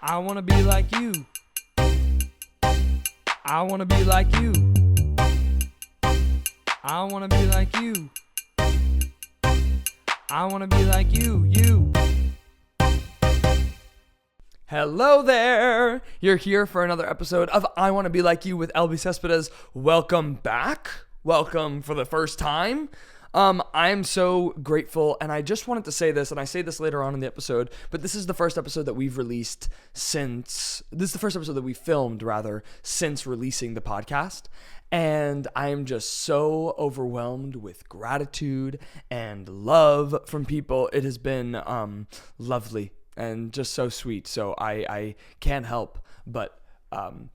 I wanna be like you. I wanna be like you. I wanna be like you. I wanna be like you. Hello there! You're here for another episode of I Wanna Be Like You with Elbi Cespedes. Welcome back. Welcome for the first time. I'm so grateful, and I just wanted to say this, and I say this later on in the episode, but this is the first episode that we've released since, this is the first episode that we filmed, rather, since releasing the podcast, and I am just so overwhelmed with gratitude and love from people. It has been lovely and just so sweet, so I can't help but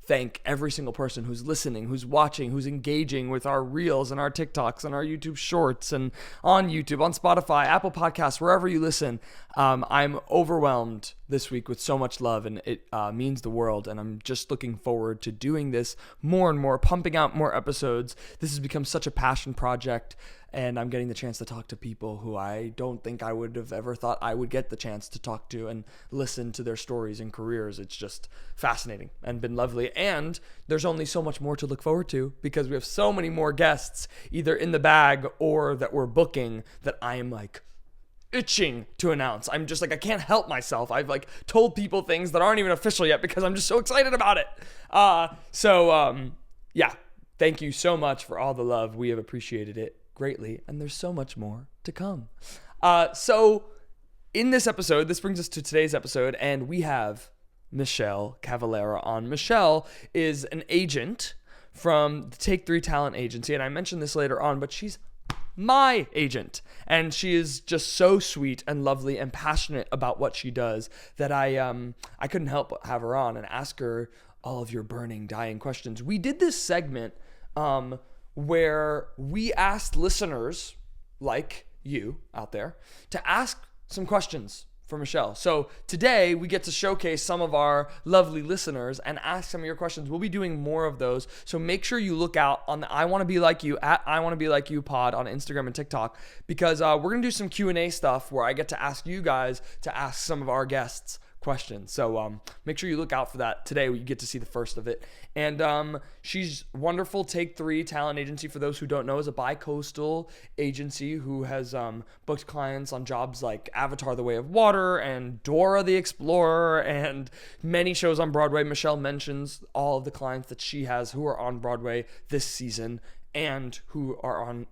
thank every single person who's listening, who's watching, who's engaging with our reels and our TikToks and our YouTube shorts and on YouTube, on Spotify, Apple Podcasts, wherever you listen. I'm overwhelmed this week with so much love, and it means the world. And I'm just looking forward to doing this more and more, pumping out more episodes. This has become such a passion project, and I'm getting the chance to talk to people who I don't think I would have ever thought I would get the chance to talk to and listen to their stories and careers. It's just fascinating and been lovely. And there's only so much more to look forward to because we have so many more guests either in the bag or that we're booking that I am like itching to announce. I'm just like, I can't help myself. I've like told people things that aren't even official yet because I'm just so excited about it. Yeah, thank you so much for all the love. We have appreciated it greatly, and there's so much more to come. So in this episode, this brings us to today's episode, and we have Michele Cavallero on. Michele is an agent from the Take 3 Talent Agency, and I mentioned this later on, but she's my agent, and she is just so sweet and lovely and passionate about what she does that I couldn't help but have her on and ask her all of your burning, dying questions. We did this segment where we asked listeners like you out there to ask some questions for Michele. So today we get to showcase some of our lovely listeners and ask some of your questions. We'll be doing more of those. So make sure you look out on the I Wanna Be Like You at I Wanna Be Like You pod on Instagram and TikTok, because we're going to do some Q&A stuff where I get to ask you guys to ask some of our guests questions. So make sure you look out for that today. You get to see the first of it. And she's wonderful. Take 3 Talent Agency, for those who don't know, is a bi-coastal agency who has booked clients on jobs like Avatar: The Way of Water and Dora the Explorer and many shows on Broadway. Michele mentions all of the clients that she has who are on Broadway this season and who are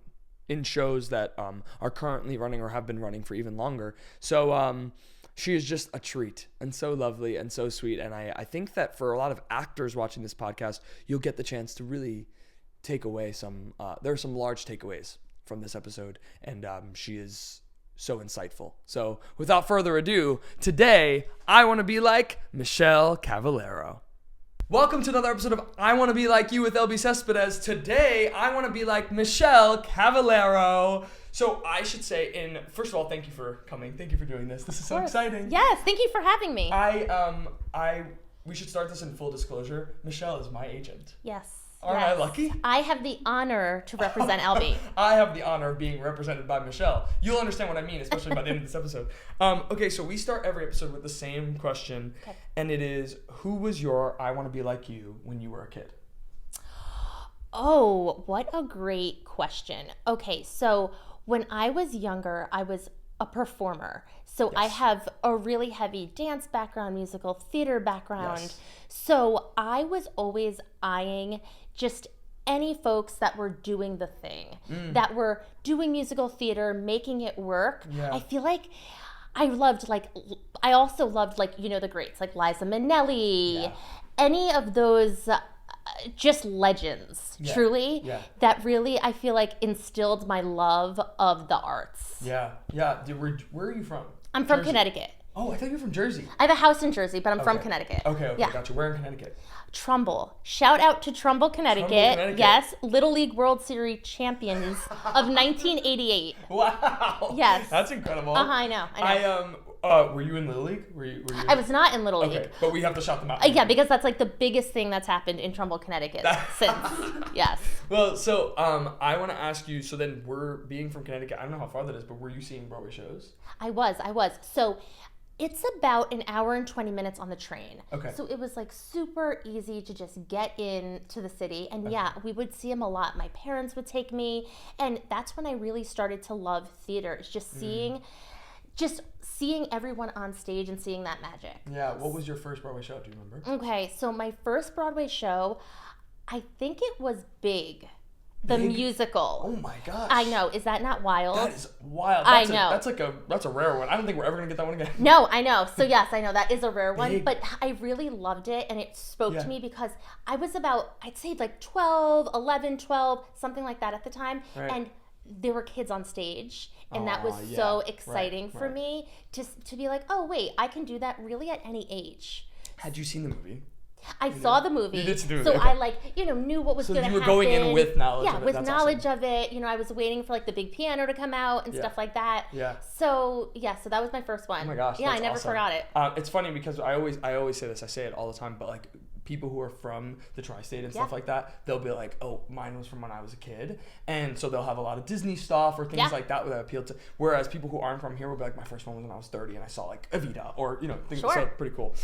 in shows that are currently running or have been running for even longer. So she is just a treat and so lovely and so sweet. And I think that for a lot of actors watching this podcast, you'll get the chance to really take away there are some large takeaways from this episode. And she is so insightful. So without further ado, today, I want to be like Michele Cavallero. Welcome to another episode of I Want to Be Like You with Elbi Cespedes. Today, I want to be like Michele Cavallero. So I should say, first of all, thank you for coming. Thank you for doing this. This is so exciting. Yes, thank you for having me. We should start this in full disclosure. Michele is my agent. Yes. Aren't I lucky? I have the honor to represent Elbi. I have the honor of being represented by Michele. You'll understand what I mean, especially by the end of this episode. Okay, so we start every episode with the same question, and it is, who was your I Want to Be Like You when you were a kid? Oh, what a great question. Okay, so when I was younger, I was a performer. So I have a really heavy dance background, musical theater background. Yes. So I was always eyeing just any folks that were doing the thing, that were doing musical theater, making it work. Yeah. I feel like I also loved the greats like Liza Minnelli, any of those just legends, truly, that really, I feel like, instilled my love of the arts. Yeah. Where are you from? I'm from Jersey. Connecticut. Oh, I thought you were from Jersey. I have a house in Jersey, but I'm from Connecticut. Okay, gotcha. Where in Connecticut? Trumbull. Shout out to Trumbull, Connecticut. Yes, Little League World Series champions of 1988. Wow. Yes. That's incredible. I know. Were you in Little League? Were you? I was not in Little League. Okay, but we have to shout them out. Yeah, because that's like the biggest thing that's happened in Trumbull, Connecticut since. Yes. Well, so I want to ask you, so then we're being from Connecticut, I don't know how far that is, but were you seeing Broadway shows? I was. So It's about an hour and 20 minutes on the train. Okay. So it was like super easy to just get into the city. And yeah, we would see him a lot. My parents would take me. And that's when I really started to love theater. It's just seeing everyone on stage and seeing that magic. Yeah. What was your first Broadway show? Do you remember? Okay. So my first Broadway show, I think it was Big. The musical. Oh my gosh. I know. Is that not wild? That is wild. I know. That's a rare one. I don't think we're ever going to get that one again. No, I know. So yes, I know that is a rare one, Big. but I really loved it and it spoke to me because I was about, I'd say like 12, 11, 12, something like that at the time. Right. And there were kids on stage and that was so exciting for me to be like, oh wait, I can do that really at any age. Had you seen the movie? I saw the movie, you did see the movie. so Okay. I knew what was going to happen. So you were going in with knowledge of it. Yeah, with That's knowledge awesome. of it. I was waiting for like the big piano to come out and stuff like that. Yeah. So so that was my first one. Oh my gosh. Yeah, that's I never awesome. forgot it. It's funny because I always say this. I say it all the time, but like people who are from the tri-state and stuff like that, they'll be like, oh, mine was from when I was a kid. And so they'll have a lot of Disney stuff or things like that appeal to, whereas people who aren't from here will be like, my first one was when I was 30 and I saw like Evita or, things so pretty cool.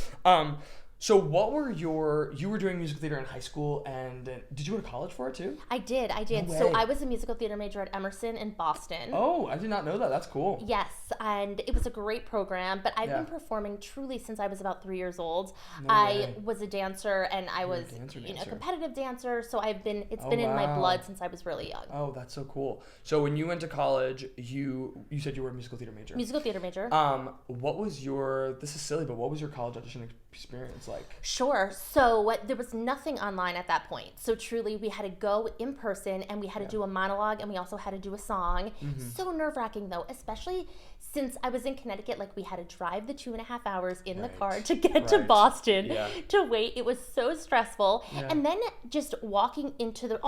So what were you were doing musical theater in high school, and did you go to college for it too? I did. No So way. I was a musical theater major at Emerson in Boston. Oh, I did not know that. That's cool. Yes, and it was a great program, but I've been performing truly since I was about 3 years old. I was a dancer and I was a competitive dancer, so it's been in my blood since I was really young. Oh, that's so cool. So when you went to college, you said you were a musical theater major. Musical theater major. What was this is silly, but what was your college audition experience like? Sure. So there was nothing online at that point. So truly, we had to go in person and we had to do a monologue and we also had to do a song. So nerve-wracking though, especially since I was in Connecticut. Like we had to drive the 2.5 hours in the car to get to Boston to wait. It was so stressful. And then just walking into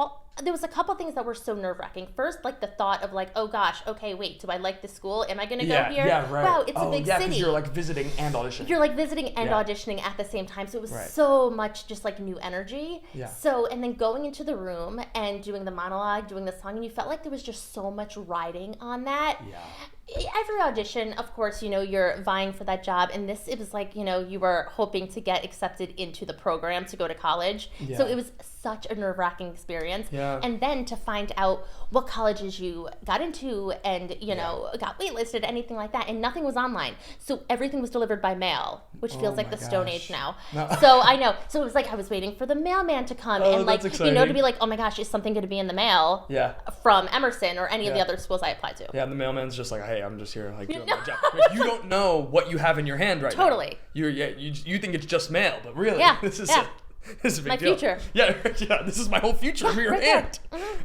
there was a couple things that were so nerve-wracking. First, like the thought of like, oh gosh, okay, wait, do I like this school? Am I going to go here? Yeah, right. Wow, it's a big city. Yeah, because you're like visiting and auditioning. You're like visiting and auditioning at the same time. So it was so much just like new energy. Yeah. So, and then going into the room and doing the monologue, doing the song, and you felt like there was just so much riding on that. Yeah. Every audition, of course, you're vying for that job. And it was like, you were hoping to get accepted into the program to go to college. Yeah. So it was such a nerve-wracking experience. Yeah. And then to find out what colleges you got into and, got waitlisted, anything like that. And nothing was online. So everything was delivered by mail, which feels like the Stone Age now. No. So I know. So it was like I was waiting for the mailman to come and like, to be like, oh my gosh, is something going to be in the mail from Emerson or any of the other schools I applied to. Yeah, the mailman's just like, hey, I'm just here like doing my job. Like, you don't know what you have in your hand right now. Totally. You think it's just mail, but really, this is it. This is a big my deal. Future. Yeah, this is my whole future in your right hand.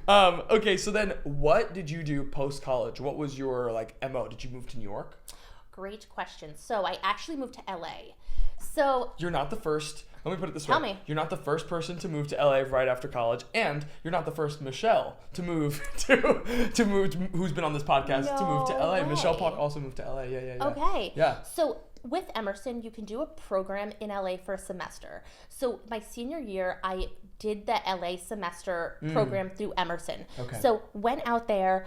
Okay, so then what did you do post-college? What was your MO? Did you move to New York? Great question. So I actually moved to LA. So you're not the first. Let me put it this way. Tell me. You're not the first person to move to LA right after college, and you're not the first Michelle to move who's been on this podcast to move to LA. way. Michelle Park also moved to LA. Yeah. Okay. Yeah. So with Emerson, you can do a program in LA for a semester. So my senior year, I did the LA semester program through Emerson. Okay. So went out there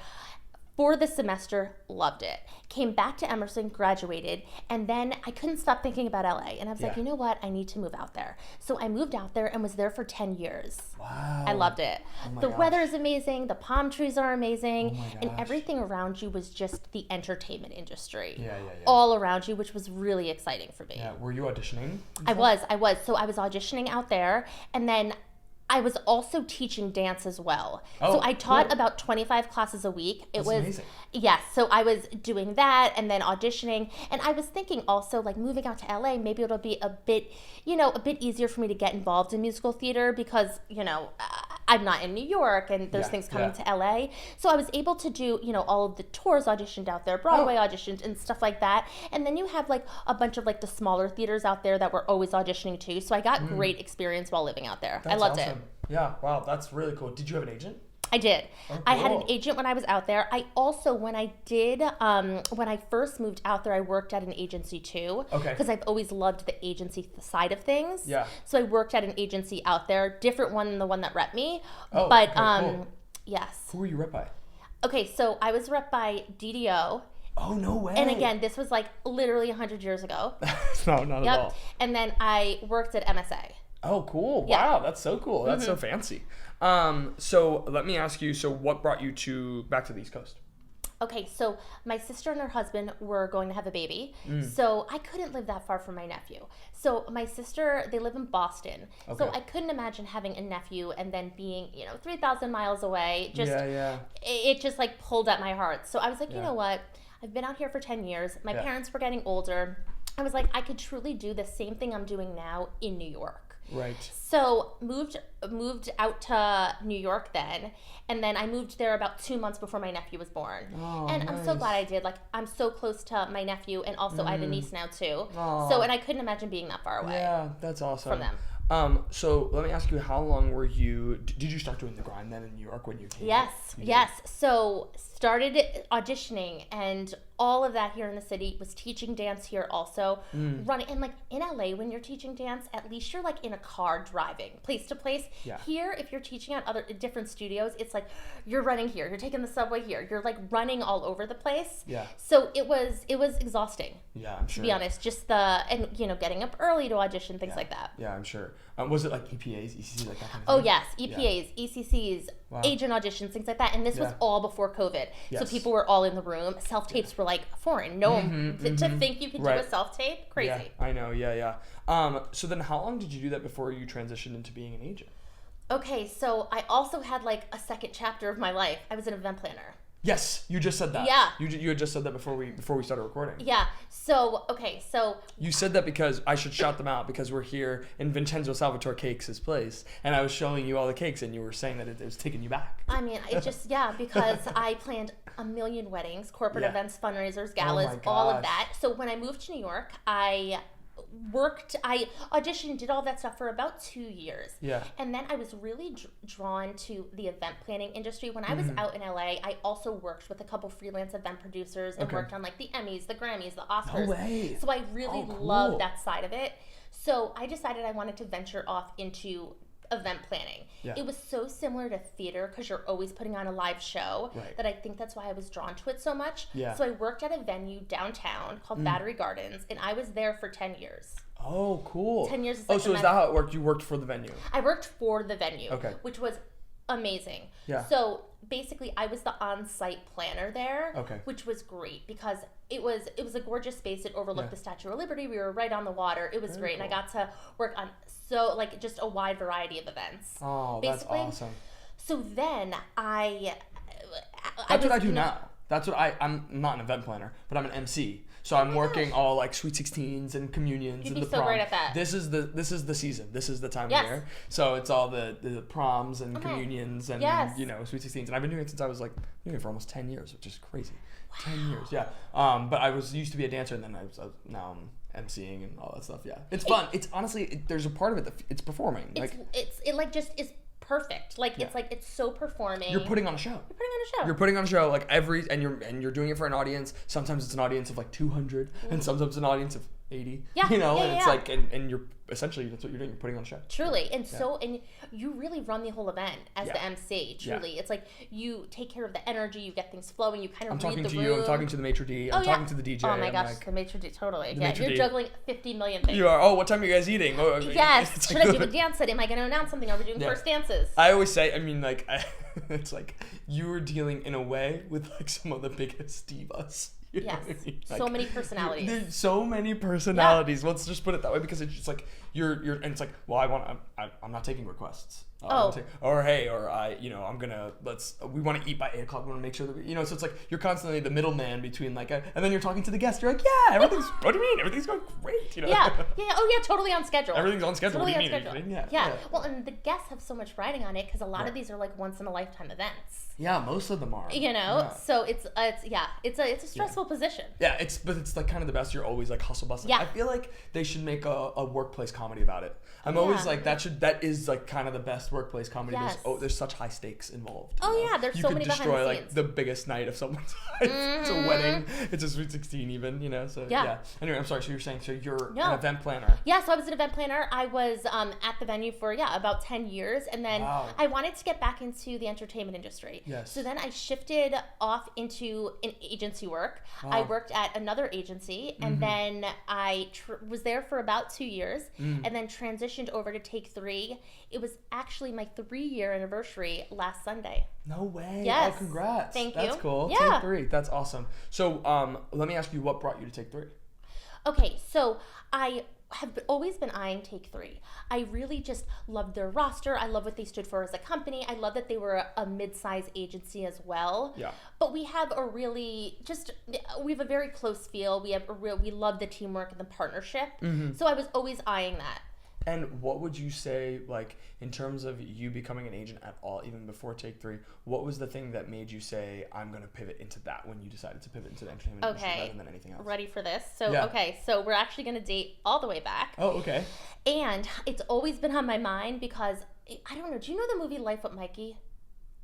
for the semester, loved it. Came back to Emerson, graduated, and then I couldn't stop thinking about LA. And I was like, you know what? I need to move out there. So I moved out there and was there for 10 years. Wow. I loved it. The weather is amazing. The palm trees are amazing. Oh And everything around you was just the entertainment industry. Yeah. All around you, which was really exciting for me. Yeah. Were you auditioning? I was. So I was auditioning out there, and then I was also teaching dance as well. So I taught about 25 classes a week. That's amazing. Yes. So I was doing that and then auditioning. And I was thinking also moving out to LA, maybe it'll be a bit easier for me to get involved in musical theater because, I'm not in New York and there's things coming to LA. So I was able to do, all of the tours auditioned out there, Broadway auditioned and stuff like that. And then you have a bunch of the smaller theaters out there that were always auditioning too. So I got great experience while living out there. I loved it. Yeah, wow, that's really cool. Did you have an agent? I did. Oh, cool. I had an agent when I was out there. I also, when I first moved out there, I worked at an agency too. Okay. Because I've always loved the agency side of things. Yeah. So I worked at an agency out there, different one than the one that rep me. Oh, but okay, cool. yes. Who were you rep by? Okay, so I was rep by DDO Oh, no way. And again, this was like literally 100 years ago. No, not at all. And then I worked at MSA. Oh, cool. Yeah. Wow, that's so cool. That's so fancy. So let me ask you, so what brought you back to the East Coast? Okay, so my sister and her husband were going to have a baby, so I couldn't live that far from my nephew. So my sister, they live in Boston, so I couldn't imagine having a nephew and then being, 3,000 miles away. It just like pulled at my heart. So I was like, you know what? I've been out here for 10 years. My parents were getting older. I was like, I could truly do the same thing I'm doing now in New York. Right. So moved out to New York then, and then I moved there about 2 months before my nephew was born. Oh, and nice. I'm so glad I did. Like, I'm so close to my nephew, and also I have a niece now too. So, and I couldn't imagine being that far away. Yeah, that's awesome. From them. So let me ask you, how long were you? Did you start doing the grind then in New York when you came? Yes. So started auditioning and all of that here in the city. Was teaching dance here also, running, and like in LA when you're teaching dance, at least you're like in a car driving place to place. Yeah. Here, if you're teaching at other different studios, it's like you're running here, you're taking the subway here, you're like running all over the place. Yeah. So it was exhausting. Yeah, I'm sure. To be honest, just getting up early to audition, things like that. Yeah, I'm sure. Was it like EPAs, ECCs, like that kind of thing? Oh yes, EPAs, ECCs, agent auditions, things like that. And this was all before COVID. Yes. So people were all in the room. Self-tapes were like foreign. No, to think you could do a self-tape, crazy. Yeah, I know, yeah. So then how long did you do that before you transitioned into being an agent? Okay, so I also had like a second chapter of my life. I was an event planner. Yes, you just said that. Yeah. You had just said that before we started recording. Yeah. So, so... You said that because I should shout them out because we're here in Vincenzo Salvatore Cakes' place, and I was showing you all the cakes, and you were saying that it was taking you back. I mean, because I planned a million weddings, corporate events, fundraisers, galas, all of that. So when I moved to New York, I auditioned, did all that stuff for about 2 years. Yeah. And then I was really drawn to the event planning industry. When I was out in LA, I also worked with a couple freelance event producers and worked on like the Emmys, the Grammys, the Oscars. No way. So I really loved that side of it. So I decided I wanted to venture off into event planning. Yeah. It was so similar to theater because you're always putting on a live show that I think that's why I was drawn to it so much. Yeah. So I worked at a venue downtown called Battery Gardens, and I was there for 10 years. Oh, cool. 10 years. So is that how it worked? You worked for the venue? I worked for the venue, which was amazing. Yeah. So basically, I was the on-site planner there, which was great because it was a gorgeous space. It overlooked the Statue of Liberty. We were right on the water. It was great, and I got to work on just a wide variety of events. Oh, basically. That's awesome. So then That's what I do now. That's what I'm not an event planner, but I'm an MC. So I'm working all like sweet 16s and communions and the prom. Great at that. This is the season. This is the time of year. So it's all the proms and communions and sweet 16s. And I've been doing it since I was doing it for almost 10 years, which is crazy. Wow. 10 years, yeah. But I used to be a dancer, and then now I'm MCing and all that stuff. Yeah, it's fun. It's honestly there's a part of it that it's performing. It just is perfect. It's so performing. You're putting on a show. You're putting on a show and you're doing it for an audience. Sometimes it's an audience of 200 and sometimes it's an audience of 80. Yeah. It's and you're essentially that's what you're doing. You're putting on a show. Truly. And and you really run the whole event as the MC. Truly. It's you take care of the energy, you get things flowing, you kind of read the room. I'm talking to you, I'm talking to the maitre d', I'm talking to the DJ. Oh my gosh, the maitre d', totally. You're juggling 50 million things. You are. Oh, what time are you guys eating? Oh, yes. Should I do a dance set? Am I going to announce something? Are we doing first dances? I always say, it's you were dealing in a way with some of the biggest divas. Yes. So many personalities. There's so many personalities. Yeah. Let's just put it that way because it's just you're and it's I'm not taking requests. We want to eat by 8 o'clock. We want to make sure that so it's you're constantly the middleman between and then you're talking to the guest. You're everything's, what do you mean? Everything's going great, Yeah. Oh yeah, totally on schedule. Everything's on schedule. Totally what do you on mean? Schedule. Yeah. Well, and the guests have so much riding on it because a lot of these are once in a lifetime events. Yeah, most of them are. So it's a stressful position. Yeah, it's kind of the best. You're always hustle bustle. Yeah. I feel they should make a workplace comedy about it. I'm always that is kind of the best workplace comedy. Yes. There's such high stakes involved. There's so many behind the scenes. You could destroy like the biggest night of someone's life. It's a wedding. It's a sweet 16 even, So yeah. Anyway, I'm sorry. So you're saying you're an event planner. Yeah, so I was an event planner. I was at the venue for about 10 years, and then I wanted to get back into the entertainment industry. Yes. So then I shifted off into an agency work. I worked at another agency, and then I was there for about 2 years, and then transitioned over to Take 3. It was actually my 3-year anniversary last Sunday. No way. Yes. Oh, congrats. Thank you. That's cool. Yeah. Take 3. That's awesome. So let me ask you, what brought you to Take 3? Okay, so I have always been eyeing Take 3. I really just loved their roster. I love what they stood for as a company. I love that they were a mid-size agency as well. Yeah. But we have we have a very close feel. We love the teamwork and the partnership. So I was always eyeing that. And what would you say, like, in terms of you becoming an agent at all, even before Take 3, what was the thing that made you say, I'm going to pivot into that when you decided to pivot into the entertainment industry rather than anything else? Ready for this? So we're actually going to date all the way back. Oh, okay. And it's always been on my mind because, I don't know, do you know the movie Life with Mikey?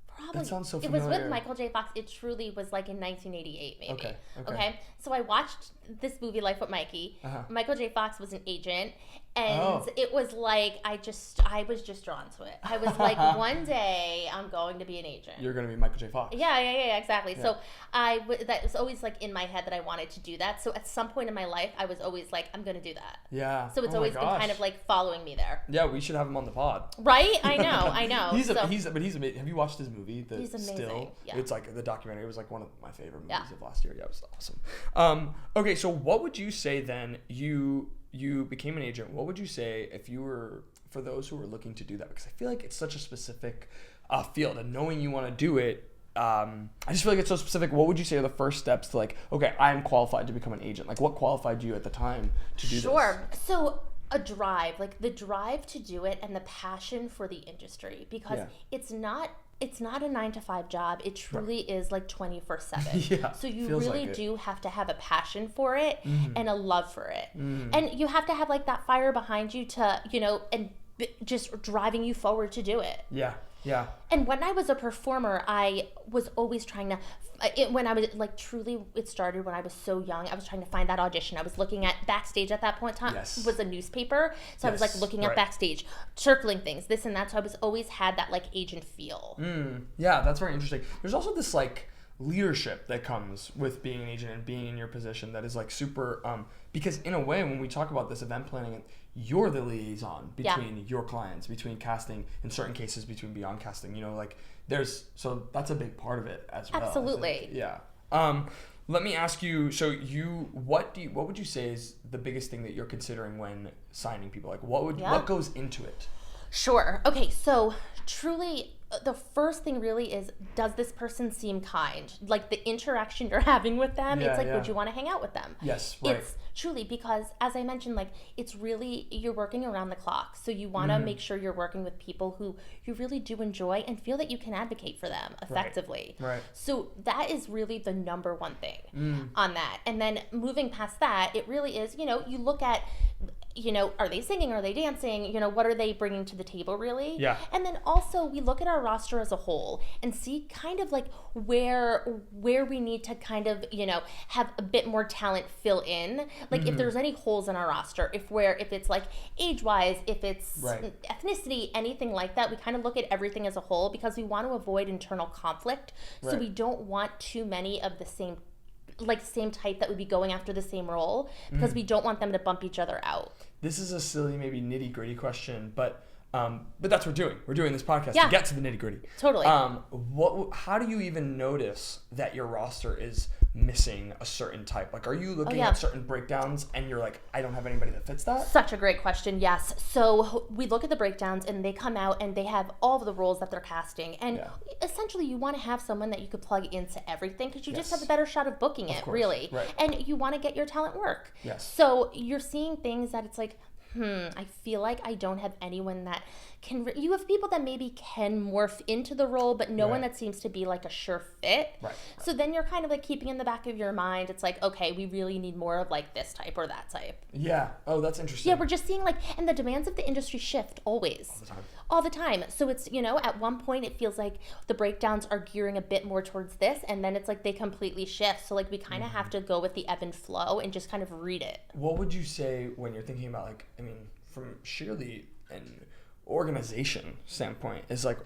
Probably. That sounds so familiar. It was with Michael J. Fox. It truly was like in 1988, maybe. Okay. So I watched this movie, Life with Mikey. Michael J. Fox was an agent, and it was like I was just drawn to it. I was like, one day I'm going to be an agent. You're going to be Michael J. Fox. Yeah, exactly. Yeah. So that was always like in my head that I wanted to do that. So at some point in my life, I was always like, I'm going to do that. Yeah. So it's always been kind of like following me there. Yeah, we should have him on the pod. Right? I know. He's amazing. Have you watched his movie? He's amazing. Still, yeah. It's like the documentary. It was like one of my favorite movies of last year. Yeah, it was awesome. Okay, so what would you say then? You became an agent. What would you say if you were, for those who are looking to do that? Because I feel like it's such a specific field, and knowing you want to do it, I just feel like it's so specific. What would you say are the first steps to, like, okay, I am qualified to become an agent? Like, what qualified you at the time to do this? Sure. So a drive, like the drive to do it, and the passion for the industry, because it's not a 9-to-5 job. It truly is like 24/7. Yeah, so you really do have to have a passion for it and a love for it. And you have to have like that fire behind you to, and just driving you forward to do it. Yeah. Yeah. And when I was a performer, I was always trying to, when I was like truly, it started when I was so young. I was trying to find that audition. I was looking at Backstage at that point in time. Yes. Was a newspaper. So I was like looking at Backstage, circling things, this and that. So I was always had that like agent feel. Yeah, that's very interesting. There's also this like leadership that comes with being an agent and being in your position that is like super, because in a way, when we talk about this event planning, you're the liaison between your clients, between casting, in certain cases between beyond casting, like so that's a big part of it as well. Absolutely. Yeah. Let me ask you, so what would you say is the biggest thing that you're considering when signing people? Like what goes into it? Sure. Okay. So truly, the first thing really is, does this person seem kind? Like the interaction you're having with them, it's like, would you want to hang out with them? Yes, right. It's truly, because as I mentioned, like it's really, you're working around the clock. So you want to make sure you're working with people who you really do enjoy and feel that you can advocate for them effectively. Right. So that is really the number one thing on that. And then moving past that, it really is, you look at, are they singing? Are they dancing? What are they bringing to the table, really? Yeah. And then also we look at our roster as a whole and see kind of like where we need to kind of, have a bit more talent fill in. Like if there's any holes in our roster, if it's like age-wise, if it's ethnicity, anything like that, we kind of look at everything as a whole because we want to avoid internal conflict. So we don't want too many of the same type that would be going after the same role, because we don't want them to bump each other out. This is a silly, maybe nitty-gritty question, but that's what we're doing. We're doing this podcast to get to the nitty-gritty. Totally. How do you even notice that your roster is missing a certain type? Like, are you looking at certain breakdowns and you're like, I don't have anybody that fits that? Such a great question. Yes. So we look at the breakdowns and they come out and they have all of the roles that they're casting. And essentially you want to have someone that you could plug into everything, because you just have a better shot of booking it, really. Right. And you want to get your talent work. Yes. So you're seeing things that it's like, I feel like I don't have anyone that can. You have people that maybe can morph into the role, but no one that seems to be like a sure fit. Right. So then you're kind of like keeping in the back of your mind, it's like, okay, we really need more of like this type or that type. Yeah. Oh, that's interesting. Yeah, we're just seeing like, and the demands of the industry shift always. All the time. So it's, at one point it feels like the breakdowns are gearing a bit more towards this, and then it's like they completely shift. So like we kind of have to go with the ebb and flow and just kind of read it. What would you say when you're thinking about like, I mean, from sheerly an organization standpoint, is like,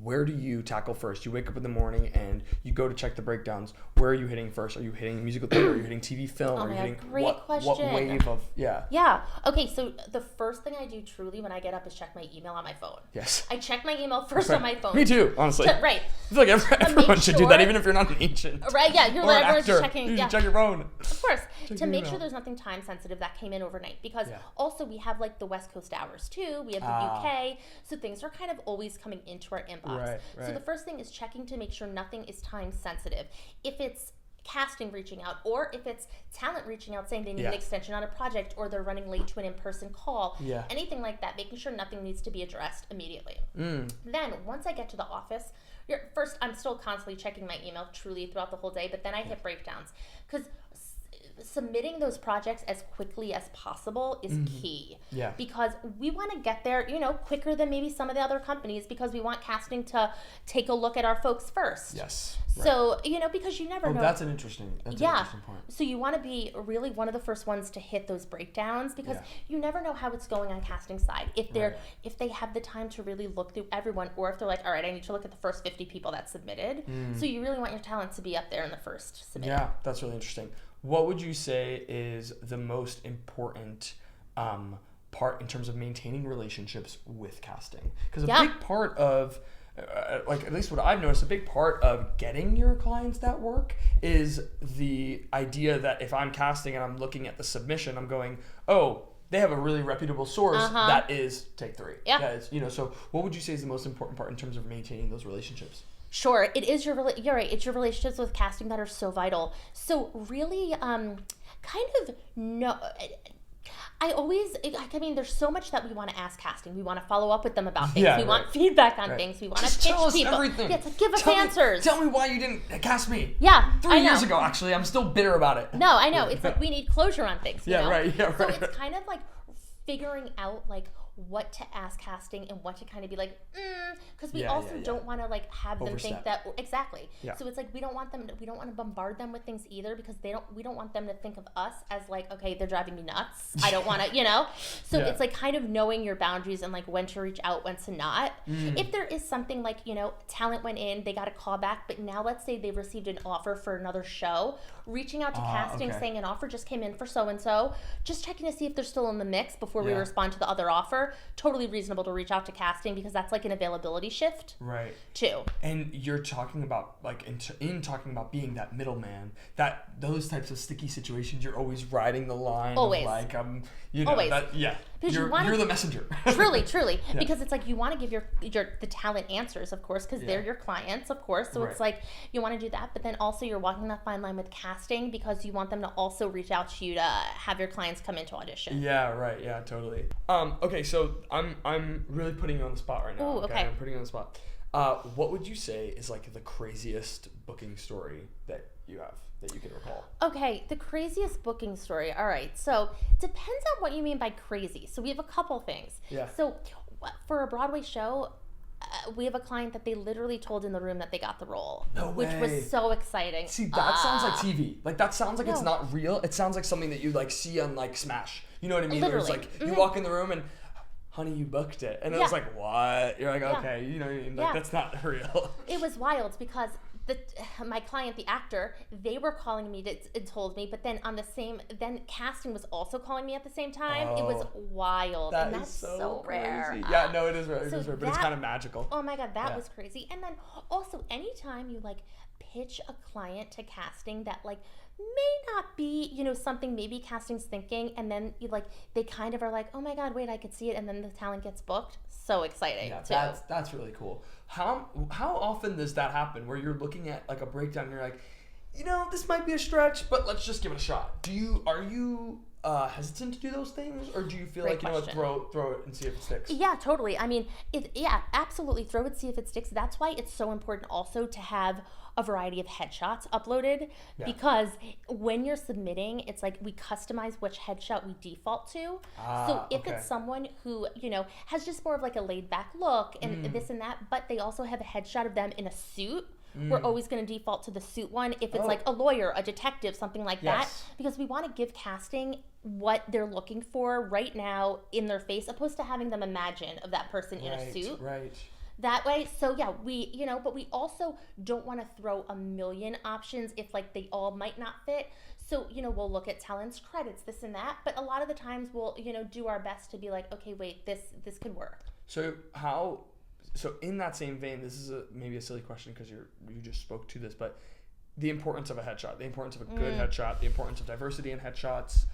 where do you tackle first? You wake up in the morning and you go to check the breakdowns. Where are you hitting first? Are you hitting musical theater? Are you hitting TV film? Are you hitting great question. What wave of Yeah. Okay, so the first thing I do truly when I get up is check my email on my phone. Yes. I check my email first on my phone. Me too, honestly. Right. I feel like everyone should do that, even if you're not an agent. Right, yeah. You're like, everyone's actor. checking. You should check your phone. Of course. Check to make email. sure there's nothing time sensitive that came in overnight. Because also we have like the West Coast hours too. We have the UK. So things are kind of always coming into our inbox. Right. So the first thing is checking to make sure nothing is time sensitive. If it's casting reaching out, or if it's talent reaching out saying they need an extension on a project, or they're running late to an in-person call, anything like that, making sure nothing needs to be addressed immediately. Then once I get to the office, first I'm still constantly checking my email truly throughout the whole day, but then I hit breakdowns, because submitting those projects as quickly as possible is key. Yeah. Because we want to get there, quicker than maybe some of the other companies, because we want casting to take a look at our folks first. Yes. So, because you never know. That's an interesting point. So you want to be really one of the first ones to hit those breakdowns, because you never know how it's going on casting side. If if they have the time to really look through everyone, or if they're like, all right, I need to look at the first 50 people that submitted. So you really want your talent to be up there in the first submitted. Yeah, that's really interesting. What would you say is the most important part in terms of maintaining relationships with casting? Because a big part of, at least what I've noticed, a big part of getting your clients that work is the idea that if I'm casting and I'm looking at the submission, I'm going, oh, they have a really reputable source that is take 3. Yeah. That is, so what would you say is the most important part in terms of maintaining those relationships? Sure, it is you're right. It's your relationships with casting that are so vital. So really, there's so much that we want to ask casting. We want to follow up with them about things. We want feedback on things. We want to pitch tell us people. Everything. Yeah, give us answers. Tell me why you didn't cast me. Yeah, 3 years ago, actually. I'm still bitter about it. No, I know. It's like we need closure on things. Yeah, right. So it's kind of like figuring out like what to ask casting and what to kind of be like, because we don't want to like have them think that exactly. Yeah. So it's like we don't want to bombard them with things either, because we don't want them to think of us as like, okay, they're driving me nuts. I don't want to, So it's like kind of knowing your boundaries and like when to reach out, when to not. If there is something like, talent went in, they got a call back, but now let's say they received an offer for another show, reaching out to casting saying an offer just came in for so-and-so, just checking to see if they're still in the mix before we respond to the other offer. Totally reasonable to reach out to casting, because that's like an availability shift. Right. Too. And you're talking about like in talking about being that middleman, that those types of sticky situations, you're always riding the line. Always. Of like always. You're the messenger. Truly. Because it's like you want to give the talent answers, of course, because they're your clients, of course. So it's like you want to do that, but then also you're walking that fine line with casting, because you want them to also reach out to you to have your clients come into audition. Yeah, right. Yeah, totally. Okay, so I'm really putting you on the spot right now. Ooh, okay. I'm putting you on the spot. What would you say is like the craziest booking story that you have that you can recall? Okay, the craziest booking story. All right, so depends on what you mean by crazy. So we have a couple things. Yeah. So for a Broadway show, we have a client that they literally told in the room that they got the role. No way. Which was so exciting. See, that sounds like TV. Like that sounds like it's not real. It sounds like something that you like see on like Smash. You know what I mean? Literally. Where it's like you walk in the room and, honey, you booked it. And it was like, what? You're like, okay, you know what I mean? Like, that's not real. It was wild, because my client, the actor, they were calling me and told me, but then then casting was also calling me at the same time. It was wild. And that's so rare. Yeah, no, it is rare. But it's kind of magical. Oh my God, that was crazy. And then also anytime you like pitch a client to casting that like may not be, something maybe casting's thinking, and then they kind of are like, oh my God, wait, I could see it, and then the talent gets booked. So exciting. Yeah, that's really cool. How often does that happen, where you're looking at like a breakdown and you're like, this might be a stretch, but let's just give it a shot? Are you hesitant to do those things, or do you feel Great like, you know what, question. throw it and see if it sticks? Yeah, totally. I mean, absolutely. Throw it, see if it sticks. That's why it's so important also to have a variety of headshots uploaded, because when you're submitting, it's like we customize which headshot we default to. So if it's someone who, you know, has just more of like a laid back look and this and that, but they also have a headshot of them in a suit, we're always going to default to the suit one. If it's like a lawyer, a detective, something like that, because we want to give casting what they're looking for right now in their face, opposed to having them imagine of that person in a suit. Right. That way, so yeah, we, you know, but we also don't want to throw a million options if like they all might not fit. So, you know, we'll look at talents, credits, this and that, but a lot of the times we'll, you know, do our best to be like, okay, wait, this could work. So in that same vein, this is maybe a silly question because you just spoke to this, but the importance of a headshot, the importance of a good headshot, the importance of diversity in headshots.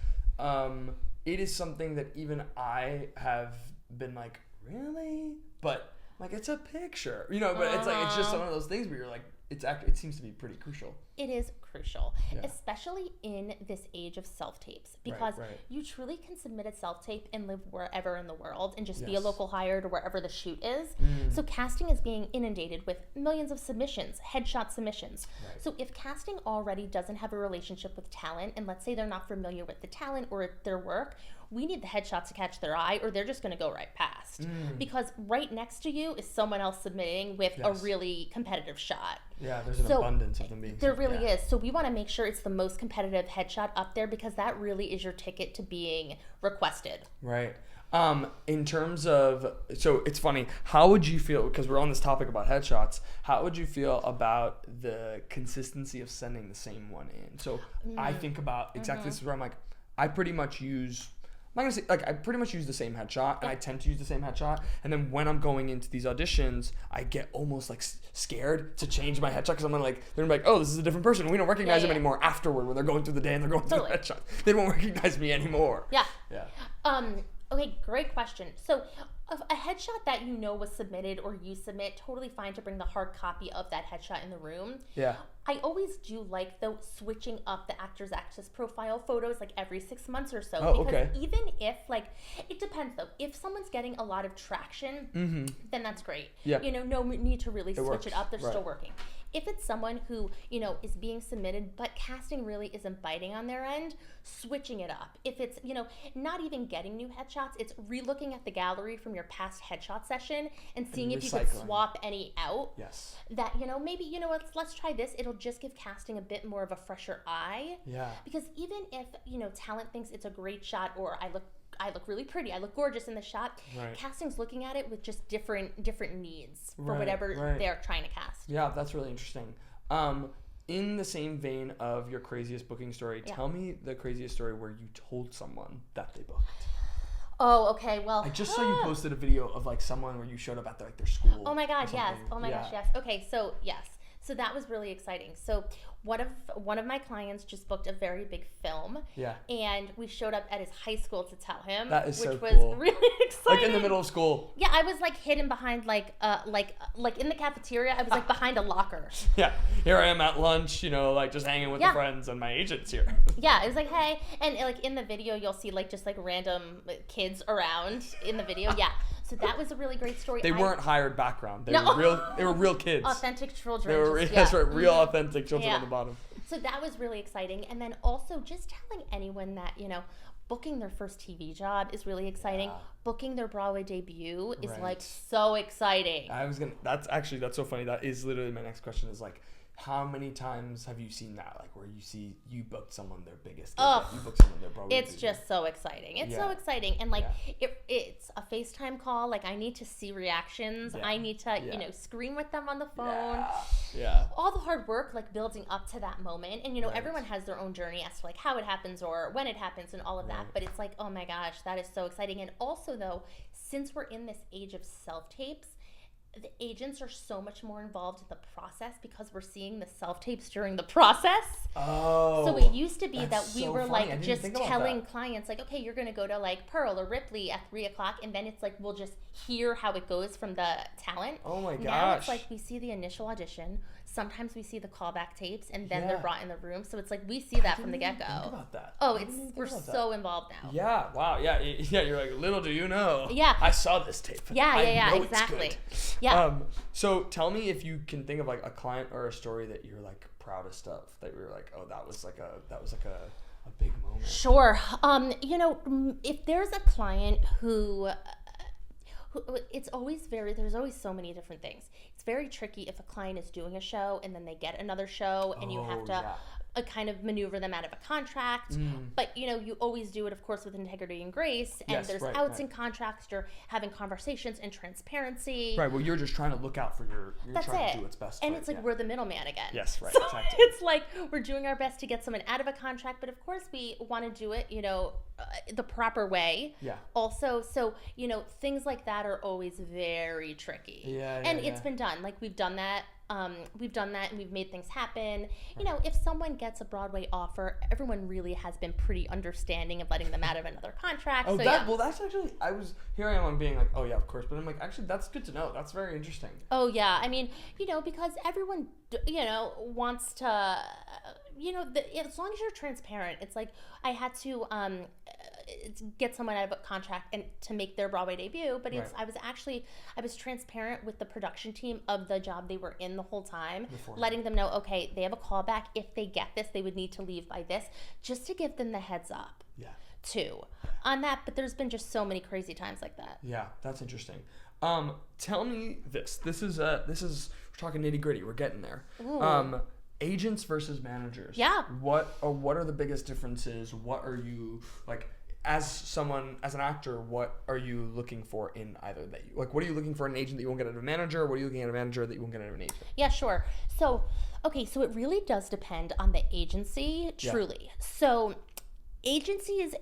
It is something that even I have been like, really? But like, it's a picture, you know, but it's like, it's just one of those things where you're like, it seems to be pretty crucial. It is crucial, especially in this age of self-tapes, because you truly can submit a self-tape and live wherever in the world and just be a local hire to wherever the shoot is. So casting is being inundated with millions of submissions, headshot submissions. So if casting already doesn't have a relationship with talent, and let's say they're not familiar with the talent or their work, we need the headshot to catch their eye, or they're just going to go right past. Because right next to you is someone else submitting with a really competitive shot. Yeah, there's an abundance of them being there really is. So we want to make sure it's the most competitive headshot up there, because that really is your ticket to being requested. Right. In terms of, so it's funny, how would you feel, because we're on this topic about headshots, how would you feel about the consistency of sending the same one in? So I think about exactly this is where I'm like, I pretty much use, I'm not gonna say, like, I pretty much use the same headshot, and I tend to use the same headshot, and then when I'm going into these auditions, I get almost like scared to change my headshot, because I'm gonna like, they're gonna be like, oh, this is a different person, we don't recognize them anymore afterward when they're going through the day and they're going through the headshot. They won't recognize me anymore. Okay, great question. So a headshot that you know was submitted or you submit, totally fine to bring the hard copy of that headshot in the room. Yeah. I always do like, though, switching up the actor's access profile photos like every 6 months or so. Because even if, like, it depends though. If someone's getting a lot of traction, then that's great. Yeah. You know, no need to really switch it up. They're still working. If it's someone who, you know, is being submitted, but casting really isn't biting on their end, switching it up. If it's, you know, not even getting new headshots, it's re-looking at the gallery from your past headshot session and seeing if you could swap any out. Yes. That, you know, maybe, you know what, let's try this. It'll just give casting a bit more of a fresher eye. Yeah. Because even if, you know, talent thinks it's a great shot, or I look really pretty, I look gorgeous in the shot, casting's looking at it with just different needs for whatever they're trying to cast. Yeah, that's really interesting. In the same vein of your craziest booking story, tell me the craziest story where you told someone that they booked. Oh, okay, well, I just saw you posted a video of like someone where you showed up at their school. Oh my god, yes. Oh my gosh, yes. Okay, so yes. So that was really exciting. So one of my clients just booked a very big film. Yeah. And we showed up at his high school to tell him. That is so cool. Which was really exciting. Like in the middle of school. Yeah, I was like hidden behind like in the cafeteria. I was like behind a locker. Yeah. Here I am at lunch, you know, like just hanging with the friends, and my agent's here. Yeah, it was like, hey, and like in the video you'll see like just like random kids around in the video. Yeah. So that was a really great story. They weren't hired background. They were real kids. Authentic children. They were, that's right, real authentic children on the bottom. So that was really exciting. And then also just telling anyone that, you know, booking their first TV job is really exciting. Yeah. Booking their Broadway debut is like so exciting. That's so funny. That is literally my next question, is like, how many times have you seen that? Like where you booked someone their biggest gig, you booked someone their Broadway It's debut. Just so exciting. It's so exciting. And like it's a FaceTime call, like I need to see reactions. I need to, you know, scream with them on the phone. Yeah. All the hard work like building up to that moment. And you know, everyone has their own journey as to like how it happens or when it happens and all of that. But it's like, oh my gosh, that is so exciting. And also though, since we're in this age of self-tapes, the agents are so much more involved in the process because we're seeing the self-tapes during the process. Oh. So it used to be that we were funny. like just telling clients like, okay, you're going to go to like Pearl or Ripley at 3:00. And then it's like, we'll just hear how it goes from the talent. Oh my gosh. Now it's like we see the initial audition. sometimes we see the callback tapes and then they're brought in the room. So it's like we see that from the get-go. Think about that. Oh, we're so involved now. Yeah, wow, yeah, you're like, little do you know. Yeah. I saw this tape. Yeah, exactly. Yeah. So tell me if you can think of like a client or a story that you're like proudest of, that we were like, oh, that was like a big moment. Sure. If there's a client who there's always so many different things. It's very tricky if a client is doing a show and then they get another show and you have to kind of maneuver them out of a contract. But, you always do it, of course, with integrity and grace. And there's outs in contracts. You're having conversations and transparency. Right. Well, you're just trying to look out for you're That's trying it. to do what's best. And it's like we're the middleman again. Yes, right. So exactly. it's like we're doing our best to get someone out of a contract. But, of course, we want to do it, the proper way. Yeah. Also, so, things like that are always very tricky. And it's been done. Like, we've done that. And we've made things happen. Right. If someone gets a Broadway offer, everyone really has been pretty understanding of letting them out of another contract. Oh, well, that's actually, here I am being like, oh yeah, of course. But I'm like, actually, that's good to know. That's very interesting. Oh yeah. I mean, because everyone, wants to, as long as you're transparent, it's like I had to get someone out of a contract and to make their Broadway debut, but I was transparent with the production team of the job they were in the whole time, letting them know, okay, they have a callback. If they get this, they would need to leave by this, just to give them the heads up too on that. But there's been just so many crazy times like that. Yeah, that's interesting. Tell me this is we're talking nitty gritty. We're getting there. Agents versus managers. Yeah. What are the biggest differences? What are you like as an actor? What are you looking for in either that you like? What are you looking for in an agent that you won't get out of a manager? What are you looking at a manager that you won't get out of an agent? Yeah, sure. So it really does depend on the agency, truly. Yeah. So agencies,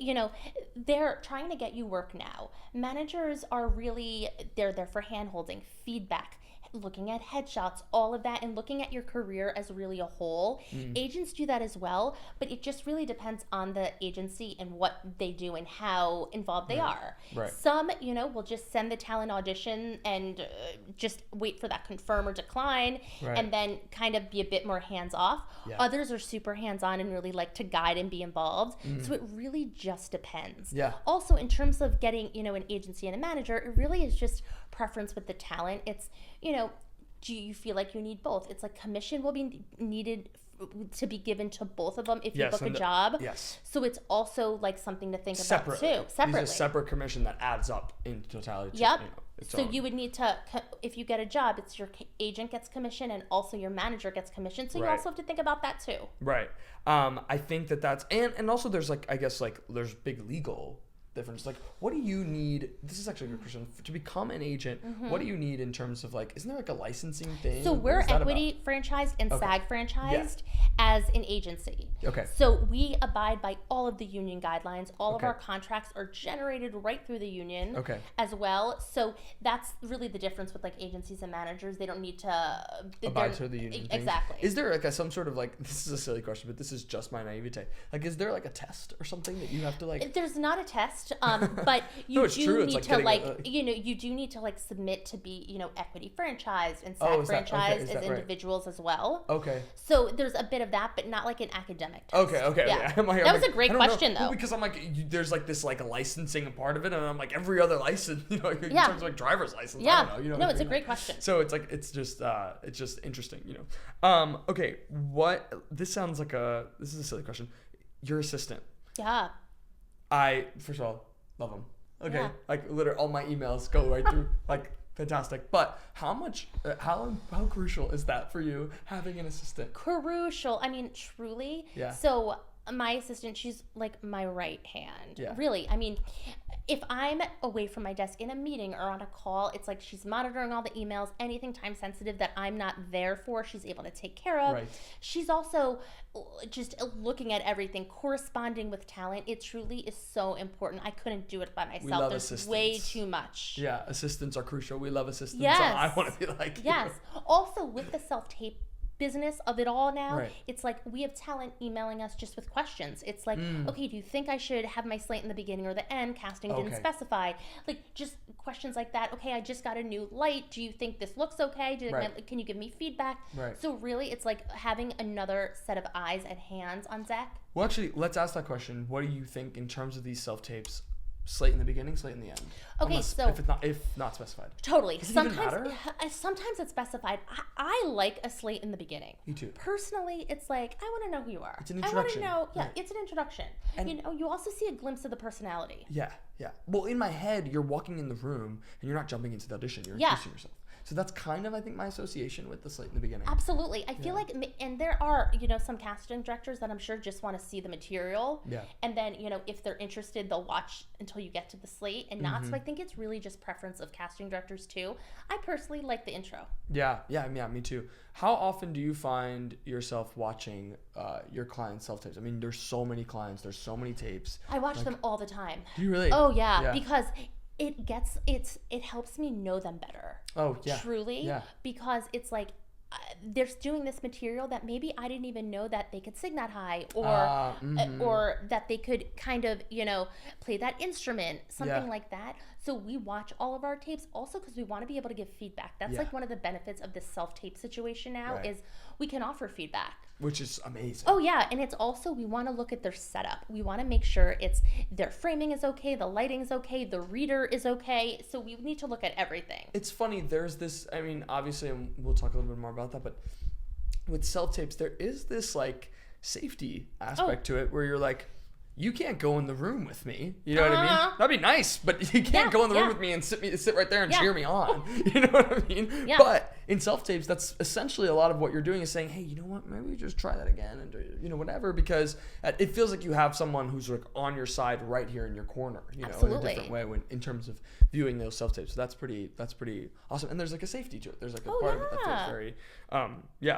they're trying to get you work now. Managers are really they're there for hand-holding, feedback, looking at headshots, all of that, and looking at your career as really a whole. Agents do that as well, but it just really depends on the agency and what they do and how involved they are. Right. Some, will just send the talent audition and just wait for that confirm or decline, and then kind of be a bit more hands-off. Yeah. Others are super hands-on and really like to guide and be involved. So it really just depends. Yeah. Also, in terms of getting, an agency and a manager, it really is just preference with the talent. It's, do you feel like you need both? It's like commission will be needed to be given to both of them if you book a job. Yes. So it's also like something to think about too. Separately. It's a separate commission that adds up in totality. Yep. So you would need to, if you get a job, it's your agent gets commission and also your manager gets commission. So you also have to think about that too. Right. I think that's, and also there's like, I guess like there's big legal difference. Like, what do you need? This is actually a good question. To become an agent, what do you need in terms of like, isn't there like a licensing thing? So we're equity franchised and SAG franchised as an agency. Okay. So we abide by all of the union guidelines. All of our contracts are generated right through the union as well. So that's really the difference with like agencies and managers. They don't need to abide to the union. Exactly. Is there like some sort of like, this is a silly question, but this is just my naivete. Like, is there like a test or something that you have to like? There's not a test. But you do need to you do need to like submit to be, equity franchised and SAG franchised as individuals as well. Okay. So there's a bit of that, but not like an academic test. Okay. Yeah. That was a great question though. Well, because I'm like, there's like this like a licensing part of it, and I'm like every other license, in terms of like driver's license. Yeah. I don't know. No, it's a great question. So it's like it's just interesting, Okay, this sounds like this is a silly question. Your assistant. Yeah. I, first of all, love them. Okay. Yeah. Like, literally, all my emails go right through. Like, fantastic. But how crucial is that for you, having an assistant? Crucial. I mean, truly. Yeah. So, my assistant, she's like my right hand. Yeah. Really. I mean, if I'm away from my desk in a meeting or on a call, it's like she's monitoring all the emails, anything time sensitive that I'm not there for, she's able to take care of. Right. She's also just looking at everything, corresponding with talent. It truly is so important. I couldn't do it by myself. We love There's assistants. Way too much. Yeah, assistants are crucial. We love assistants. Yes. So I want to be like you. Yes. Also, with the self-tape business of it all now. It's like we have talent emailing us just with questions. It's like, okay, do you think I should have my slate in the beginning or the end? Casting didn't specify. Like just questions like that. Okay, I just got a new light. Do you think this looks okay? Can you give me feedback? So really, it's like having another set of eyes and hands on Zach. Well, actually, let's ask that question. What do you think in terms of these self-tapes? Slate in the beginning, slate in the end. Okay, unless, so if not specified. Totally. Does it even matter? Sometimes it's specified. I like a slate in the beginning. Me too. Personally, it's like I want to know who you are. It's an introduction. I want to know. It's an introduction. And you also see a glimpse of the personality. Yeah. Well, in my head, you're walking in the room and you're not jumping into the audition. You're introducing yourself. So that's kind of, I think, my association with the slate in the beginning. Absolutely. I feel like, and there are, some casting directors that I'm sure just want to see the material. Yeah. And then, if they're interested, they'll watch until you get to the slate and not. So I think it's really just preference of casting directors too. I personally like the intro. Yeah, me too. How often do you find yourself watching your clients' self-tapes? I mean, there's so many clients, there's so many tapes. I watch them all the time. Do you really? Oh, yeah. Because it helps me know them better. Oh, yeah. Truly. Yeah. Because it's like they're doing this material that maybe I didn't even know that they could sing that high or that they could kind of, play that instrument, something like that. So we watch all of our tapes also because we want to be able to give feedback. That's like one of the benefits of this self-tape situation now is we can offer feedback. Which is amazing. Oh, yeah. And it's also, we want to look at their setup. We want to make sure their framing is okay, the lighting's okay, the reader is okay. So we need to look at everything. It's funny. There's this, I mean, obviously, and we'll talk a little bit more about that, but with self-tapes, there is this, like, safety aspect to it where you're like, you can't go in the room with me. You know what I mean? That'd be nice, but you can't go in the room with me and sit right there and cheer me on. You know what I mean? Yeah. But in self-tapes, that's essentially a lot of what you're doing is saying, hey, you know what? Maybe just try that again and, whatever, because it feels like you have someone who's like on your side right here in your corner, in a different way in terms of viewing those self-tapes. So that's pretty awesome. And there's like a safety to it. There's like a part of it that feels very,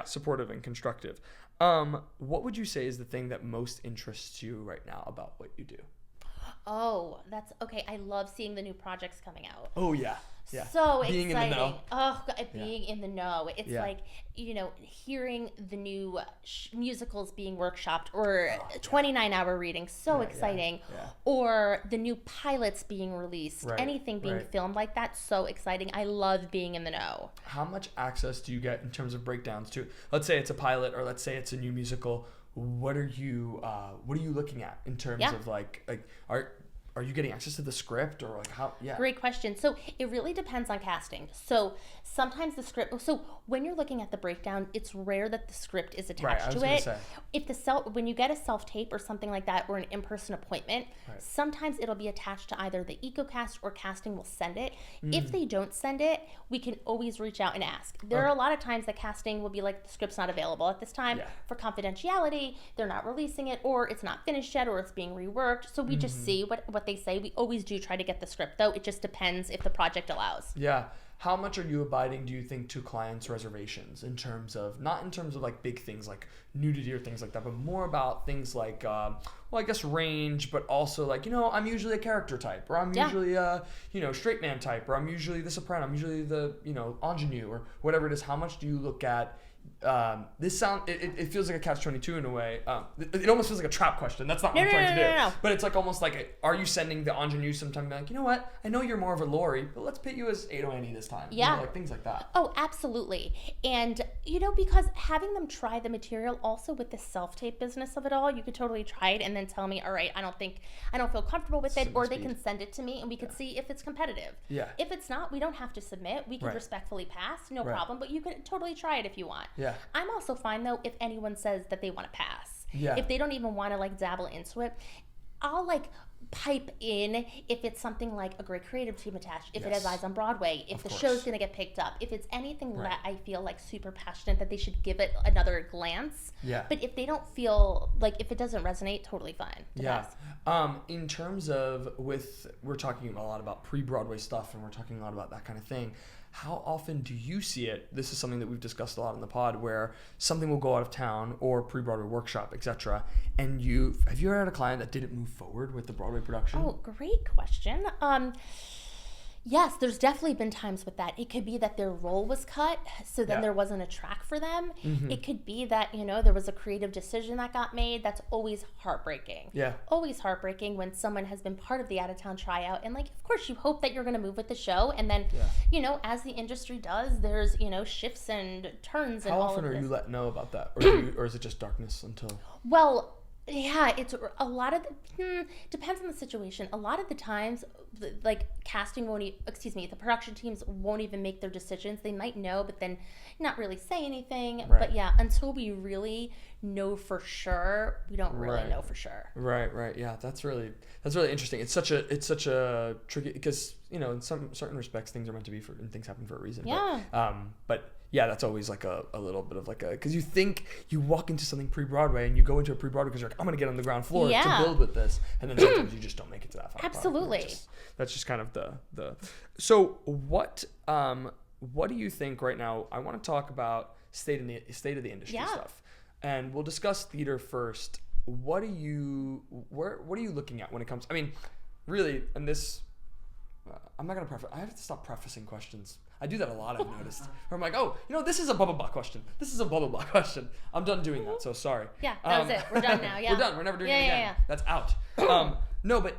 supportive and constructive. What would you say is the thing that most interests you right now about what you do? Oh, that's okay. I love seeing the new projects coming out. Oh, yeah. Yeah. So being exciting. In the know. Oh, being in the know. It's like, hearing the new musicals being workshopped or 29-hour readings. So exciting. Yeah. Or the new pilots being released. Anything being filmed like that. So exciting. I love being in the know. How much access do you get in terms of breakdowns to, let's say it's a pilot or let's say it's a new musical? What are you looking at in terms of like are you getting access to the script or like how? Yeah. Great question. So it really depends on casting. So sometimes the script. So when you're looking at the breakdown, it's rare that the script is attached to it. Say. If when you get a self tape or something like that or an in-person appointment, sometimes it'll be attached to either the EcoCast or casting will send it. If they don't send it, we can always reach out and ask. There are a lot of times that casting will be like, the script's not available at this time for confidentiality. They're not releasing it, or it's not finished yet, or it's being reworked. So we just see what they say. We always do try to get the script, though. It just depends if the project allows. Yeah. How much are you abiding, do you think, to clients' reservations in terms of, not in terms of like big things like nudity or things like that, but more about things like, I guess range, but also like, I'm usually a character type, or I'm usually a, straight man type, or I'm usually the soprano, I'm usually the, ingenue, or whatever it is. How much do you look at it feels like a catch-22 in a way. It almost feels like a trap question. That's not what I'm trying to do. No. But it's like almost like, are you sending the ingenue sometime like, you know what? I know you're more of a Lori, but let's pit you as Ado Annie this time. Yeah. Like things like that. Oh, absolutely. And, because having them try the material also with the self-tape business of it all, you could totally try it and then tell me, all right, I don't feel comfortable with it, or they can send it to me and we could see if it's competitive. Yeah. If it's not, we don't have to submit. We can respectfully pass, no problem, but you could totally try it if you want. Yeah. I'm also fine though if anyone says that they want to pass. Yeah. If they don't even want to like dabble into it, I'll like pipe in if it's something like a great creative team attached, if it has eyes on Broadway, if the show's going to get picked up, if it's anything that I feel like super passionate that they should give it another glance. Yeah. But if they don't feel like, if it doesn't resonate, totally fine to pass. In terms of we're talking a lot about pre-Broadway stuff and we're talking a lot about that kind of thing. How often do you see it? This is something that we've discussed a lot in the pod, where something will go out of town or pre-Broadway workshop, etc. And have you ever had a client that didn't move forward with the Broadway production? Oh, great question. Yes, there's definitely been times with that. It could be that their role was cut, so then there wasn't a track for them. It could be that, there was a creative decision that got made. That's always heartbreaking. Yeah. Always heartbreaking when someone has been part of the out-of-town tryout. And, of course, you hope that you're going to move with the show. And then, as the industry does, there's, shifts and turns and all of this. How often are you let know about that? Or is it just darkness until... Well... Yeah, it's a lot of the depends on the situation. A lot of the times, casting the production teams won't even make their decisions. They might know, but then not really say anything. Right. But yeah, until we really know for sure, we don't really know for sure. Right. Yeah, that's really interesting. It's such a tricky, because in some certain respects things are meant to be and things happen for a reason. Yeah. But yeah, that's always like a little bit of because you think you walk into something pre-Broadway and you go into a pre-Broadway because you're like, I'm going to get on the ground floor to build with this. And then sometimes you just don't make it to that far. Absolutely. That's just kind of the. So what do you think right now? I want to talk about state of the industry stuff. And we'll discuss theater first. What are you looking at when it comes, really, and this, I'm not going to preface, I have to stop prefacing questions. I do that a lot, I've noticed. Where I'm like, this is a blah, blah, blah question. This is a blah, blah, blah question. I'm done doing that, so sorry. Yeah, that was it. We're done now, yeah. We're done. We're never doing it again. Yeah. That's out. No, but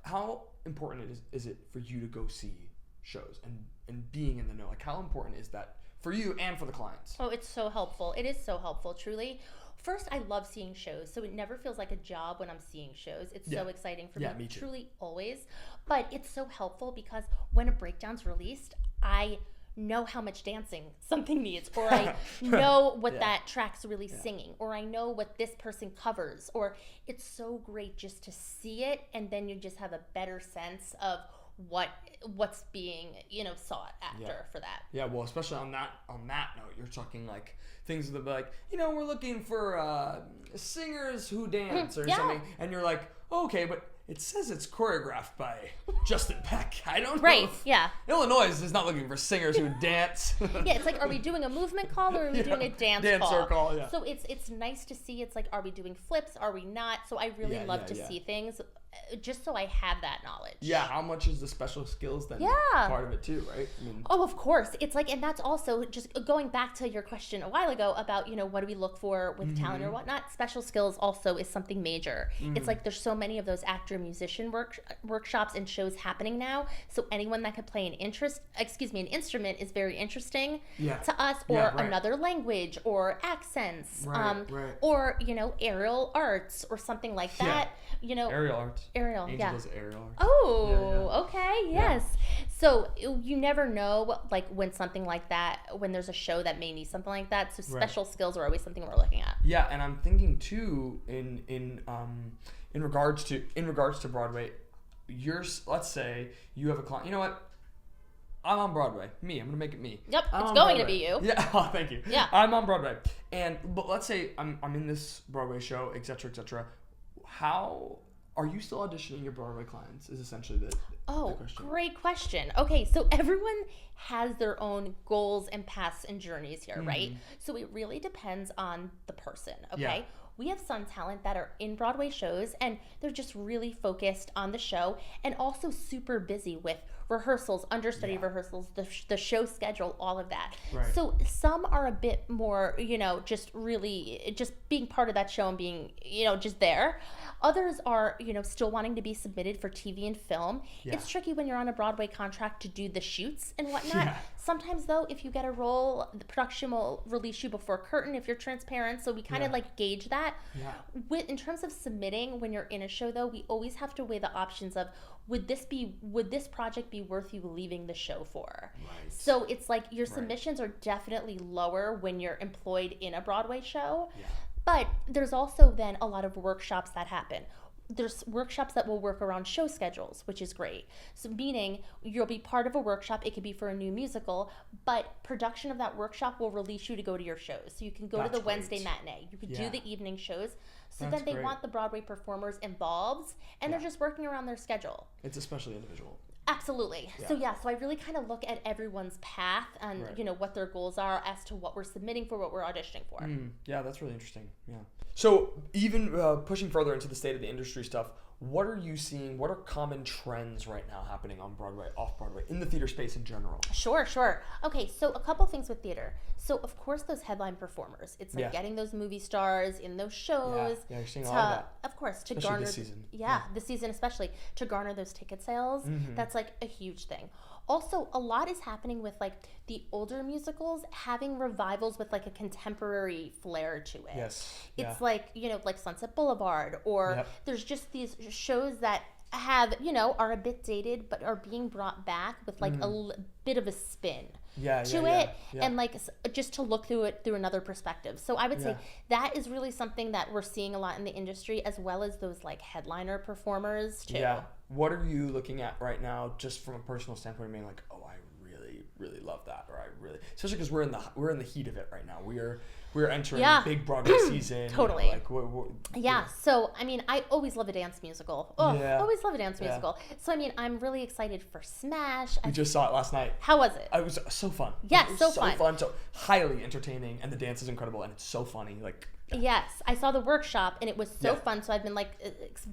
how important is it for you to go see shows and being in the know? How important is that for you and for the clients? Oh, it's so helpful. It is so helpful, truly. First, I love seeing shows, so it never feels like a job when I'm seeing shows. It's so exciting for me too. Truly, always. But it's so helpful because when a breakdown's released, I know how much dancing something needs, or I know what that track's really singing, or I know what this person covers, or it's so great just to see it, and then you just have a better sense of what's being sought after for that. Yeah, well, especially on that note, you're talking things that be we're looking for singers who dance or something, and you're like, okay, but it says it's choreographed by Justin Peck. I don't know. Right, yeah. Illinois is not looking for singers who dance. Yeah, it's are we doing a movement call or are we doing a dance call? Yeah. So it's nice to see. It's are we doing flips? Are we not? So I really love to see things just so I have that knowledge. Yeah, how much is the special skills then part of it too, right? Oh, of course. It's and that's also just going back to your question a while ago about, what do we look for with talent or whatnot. Special skills also is something major. It's there's so many of those actor-musician workshops and shows happening now. So anyone that could play an instrument is very interesting to us, or another language or accents, or, aerial arts or something like that. Aerial arts. Angel does aerial arts. Oh, okay, yes. So you never know, when something like that, when there's a show that may need something like that. So special skills are always something we're looking at. Yeah, and I'm thinking too in regards to Broadway. Let's say you have a client. You know what? I'm on Broadway. I'm gonna make it me. Yep, it's going to be you. Yeah, oh, thank you. Yeah, I'm on Broadway, but let's say I'm in this Broadway show, etc., etc. How are you still auditioning your Broadway clients? Is essentially the question. Great question. Okay, so everyone has their own goals and paths and journeys here, right? So it really depends on the person. Okay. Yeah. We have some talent that are in Broadway shows and they're just really focused on the show and also super busy with rehearsals, understudy rehearsals, the show schedule, all of that. Right. So some are a bit more, just really just being part of that show and being, just there. Others are, still wanting to be submitted for TV and film. Yeah. It's tricky when you're on a Broadway contract to do the shoots and whatnot. Yeah. Sometimes, though, if you get a role, the production will release you before curtain if you're transparent. So we kind of gauge that. Yeah. In terms of submitting, when you're in a show, though, we always have to weigh the options of would this project be worth you leaving the show for? Right. So it's your submissions are definitely lower when you're employed in a Broadway show. Yeah. But there's also then a lot of workshops that happen. There's workshops that will work around show schedules, which is great. So meaning you'll be part of a workshop. It could be for a new musical, but production of that workshop will release you to go to your shows. So you can go to the Wednesday matinee. You could do the evening shows. So then they want the Broadway performers involved, and they're just working around their schedule. It's especially individual. Absolutely. Yeah. So I really kind of look at everyone's path and, what their goals are as to what we're submitting for, what we're auditioning for. Yeah, that's really interesting. Yeah. So even pushing further into the state of the industry stuff, What are you seeing? What are common trends right now happening on Broadway, off Broadway, in the theater space in general? Sure. Okay, so a couple things with theater. So of course those headline performers. It's like getting those movie stars in those shows. Yeah, you're seeing a lot of that. Of course, to especially garner this season. this season especially, to garner those ticket sales. That's like a huge thing. Also, a lot is happening with like the older musicals having revivals with like a contemporary flair to it. Yes. It's like, like Sunset Boulevard, or there's just these shows that have, are a bit dated, but are being brought back with like a bit of a spin to it. And like just to look through it through another perspective. So I would say that is really something that we're seeing a lot in the industry, as well as those like headliner performers too. Yeah. What are you looking at right now, just from a personal standpoint, being like, oh, I really love that, or I really, especially because we're in the heat of it right now. We're entering big Broadway season. Totally. Yeah. So I mean, I always love a dance musical. Always love a dance musical. So I mean, I'm really excited for Smash. We just saw it last night. How was it? It was so fun. Yes, it was so fun. So highly entertaining, and the dance is incredible, and it's so funny. Like. Yeah. Yes, I saw the workshop, and it was so fun. So I've been like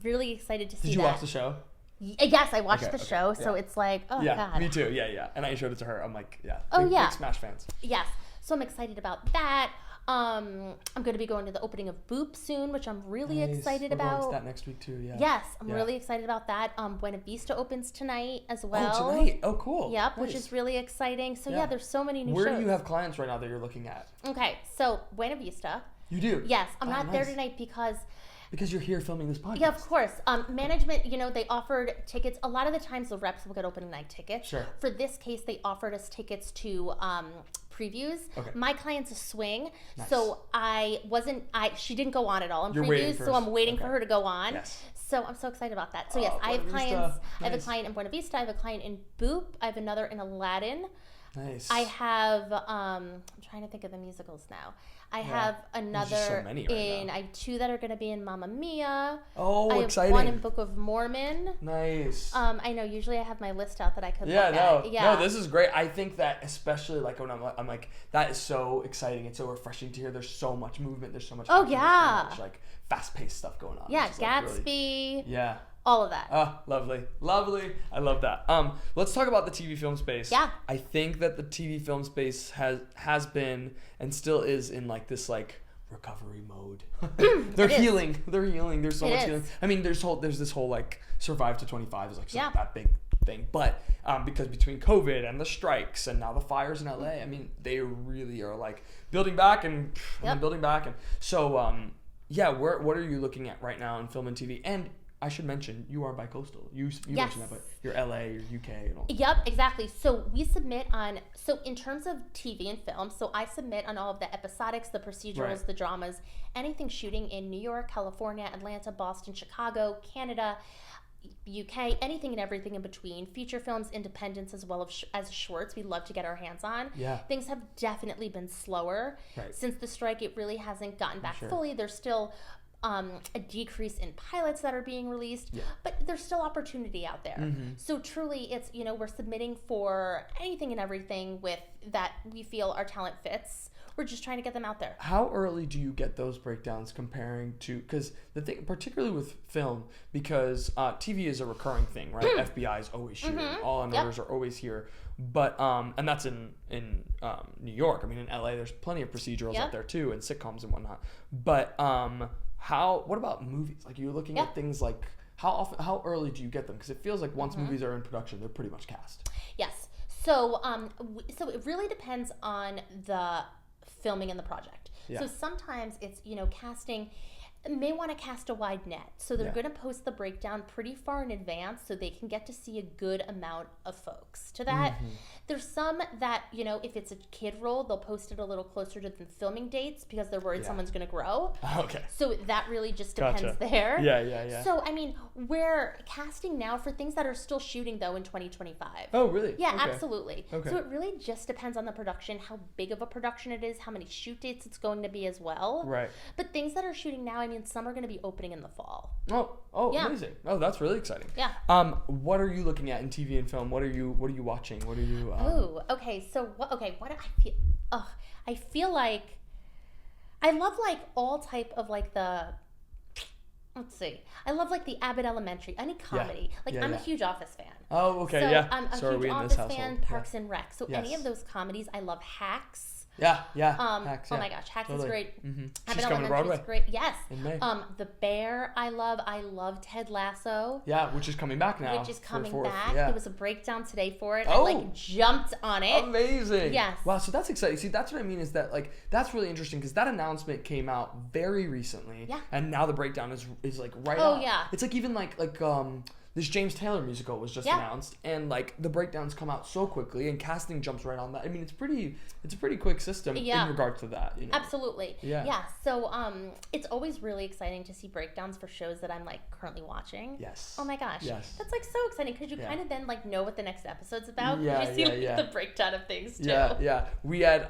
really excited to see that. Did you watch the show? Yes, I watched the show, so it's like, oh god. Me too. Yeah. And I showed it to her. I'm like, big Smash fans. Yes, so I'm excited about that. I'm going to be going to the opening of Boop soon, which I'm really excited about. Going to that next week too. Yeah. Yes, I'm really excited about that. Buena Vista opens tonight as well. Oh, tonight. Oh, cool. Yep, nice. Which is really exciting. So there's so many new shows. Where do you have clients right now that you're looking at? Okay, so Buena Vista. You do? Yes, I'm not there tonight because you're here filming this podcast. Yeah, of course. Management, they offered tickets. A lot of the times the reps will get opening night tickets. Sure. For this case, they offered us tickets to previews. Okay. My client's a swing, so she didn't go on at all in previews, so I'm waiting for her to go on. Yes. So I'm so excited about that. So yes, I have clients. Nice. I have a client in Buena Vista. I have a client in Boop. I have another in Aladdin. Nice. I have, I'm trying to think of the musicals now. I have another so many right now. I have two that are going to be in Mamma Mia. Oh, I have exciting. One in Book of Mormon. Nice. I know, usually I have my list out that I could look at. Yeah, no, this is great. I think that especially like when I'm like, that is so exciting. It's so refreshing to hear. There's so much movement. There's so much. Oh, yeah. There's so much like fast-paced stuff going on. Yeah, Gatsby. Like, really, all of that. Oh, lovely. I love that. Let's talk about the TV film space. Yeah. I think that the TV film space has been and still is in like this like recovery mode. They're healing. There's so much healing. I mean, there's this whole like survive to 25 is like that big thing. But because between COVID and the strikes and now the fires in LA, I mean, they really are like building back and building back. And so, what are you looking at right now in film and TV? And I should mention, you are bi-coastal. You mentioned that, but you're LA, you're UK, and all. Yep, exactly. So we submit so in terms of TV and film, so I submit on all of the episodics, the procedurals, the dramas, anything shooting in New York, California, Atlanta, Boston, Chicago, Canada, UK, anything and everything in between. Feature films, independents, as well as shorts, we love to get our hands on. Yeah. Things have definitely been slower. Right. Since the strike, it really hasn't gotten back fully. There's still a decrease in pilots that are being released, but there's still opportunity out there. Mm-hmm. So truly, it's, we're submitting for anything and everything with that we feel our talent fits. We're just trying to get them out there. How early do you get those breakdowns comparing to, because the thing, particularly with film, because TV is a recurring thing, right? FBI is always shooting. All our numbers are always here. But, and that's in New York. I mean, in LA, there's plenty of procedurals out there too, and sitcoms and whatnot. But, what about movies? Like, you're looking at things like, how early do you get them? Because it feels like once movies are in production, they're pretty much cast. Yes. So, so it really depends on the filming and the project. Yeah. So sometimes it's, casting may want to cast a wide net. So they're going to post the breakdown pretty far in advance so they can get to see a good amount of folks to that. Mm-hmm. There's some that, if it's a kid role, they'll post it a little closer to the filming dates because they're worried someone's going to grow. Okay. So that really just depends there. Yeah. So, I mean, we're casting now for things that are still shooting, though, in 2025. Oh, really? Yeah, absolutely. Okay. So it really just depends on the production, how big of a production it is, how many shoot dates it's going to be as well. Right. But things that are shooting now, I mean, some are going to be opening in the fall. Oh, amazing. Oh, that's really exciting. Yeah. What are you looking at in TV and film? What are you watching? What are you okay. So what do I feel? I feel like I love like all type of like the Let's see. I love like the Abbott Elementary, any comedy. Like I'm a huge Office fan. Oh, okay, so yeah. I'm a huge Office fan, Parks and Rec. So any of those comedies, I love Hacks. Hacks, Oh my gosh, Hacks is great. She's coming to Broadway. Is great. Yes. In May. The Bear, I love Ted Lasso. Yeah, which is coming back now. Which is coming back. Yeah. There was a breakdown today for it. Oh. I like jumped on it. Amazing. Yes. Wow, so that's exciting. See, that's what I mean is that like that's really interesting because that announcement came out very recently. Yeah. And now the breakdown is like right Oh up. yeah. It's like even like this James Taylor musical was just announced, and like the breakdowns come out so quickly, and casting jumps right on that. I mean, it's a pretty quick system in regards to that. You know? Absolutely. Yeah. So it's always really exciting to see breakdowns for shows that I'm like currently watching. Yes. Oh my gosh. Yes. That's like so exciting because you kind of then like know what the next episode's about. Yeah. You see the breakdown of things too. Yeah. We had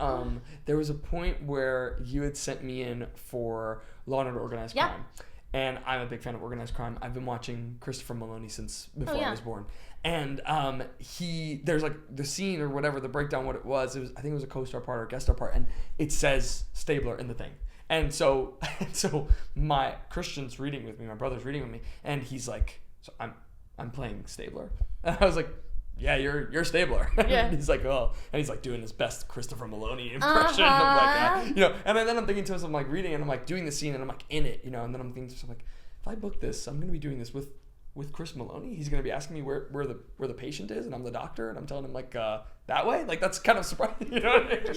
there was a point where you had sent me in for Law and Order Organized Crime. And I'm a big fan of organized crime. I've been watching Christopher Maloney since before I was born. And there's like the scene or whatever, the breakdown, what it was. I think it was a co-star part or a guest star part, and it says Stabler in the thing. And so my Christian's reading with me, my brother's reading with me, and he's like, so I'm playing Stabler. And I was like, yeah, you're Stabler. Yeah. He's like, oh, and he's like doing his best Christopher Maloney impression of like, and then I'm thinking to myself, I'm like reading and I'm like doing the scene and I'm like in it, and then I'm thinking to myself like, if I book this, I'm gonna be doing this with Chris Maloney. He's gonna be asking me where the patient is, and I'm the doctor, and I'm telling him like that way. Like that's kind of surprising, you know what I mean?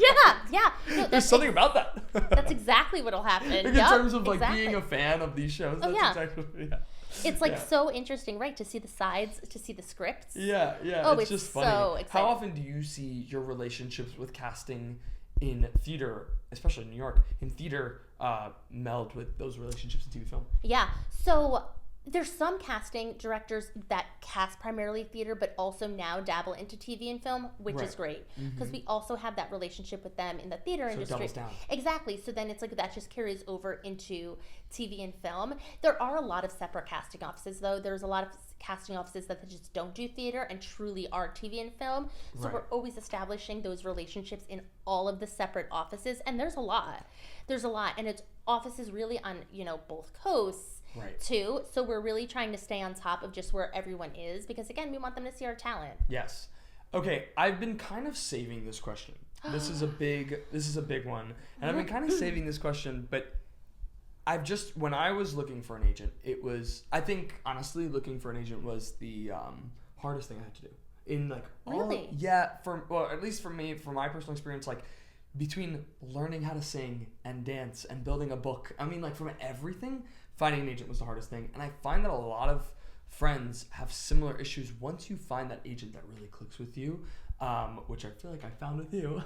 Yeah. No, there's something about that. That's exactly what'll happen. Like, in terms of like being a fan of these shows. That's exactly. It's like so interesting, right? To see the sides, to see the scripts. Yeah. Oh, it's just funny. So exciting. How often do you see your relationships with casting in theater, especially in New York, in theater meld with those relationships in TV film? Yeah. So there's some casting directors that cast primarily theater, but also now dabble into TV and film, which is great because we also have that relationship with them in the theater industry. It doubles down. Exactly. So then it's like that just carries over into TV and film. There are a lot of separate casting offices, though. There's a lot of casting offices that just don't do theater and truly are TV and film. So we're always establishing those relationships in all of the separate offices, and there's a lot, and it's offices really on both coasts. Too. So we're really trying to stay on top of just where everyone is because again, we want them to see our talent. Yes. Okay, I've been kind of saving this question. This is a big one. And I've been kind of saving this question, but when I was looking for an agent, I think honestly looking for an agent was the hardest thing I had to do. In like really? At least for me, from my personal experience, like between learning how to sing and dance and building a book, I mean like from everything, finding an agent was the hardest thing. And I find that a lot of friends have similar issues once you find that agent that really clicks with you, which I feel like I found with you.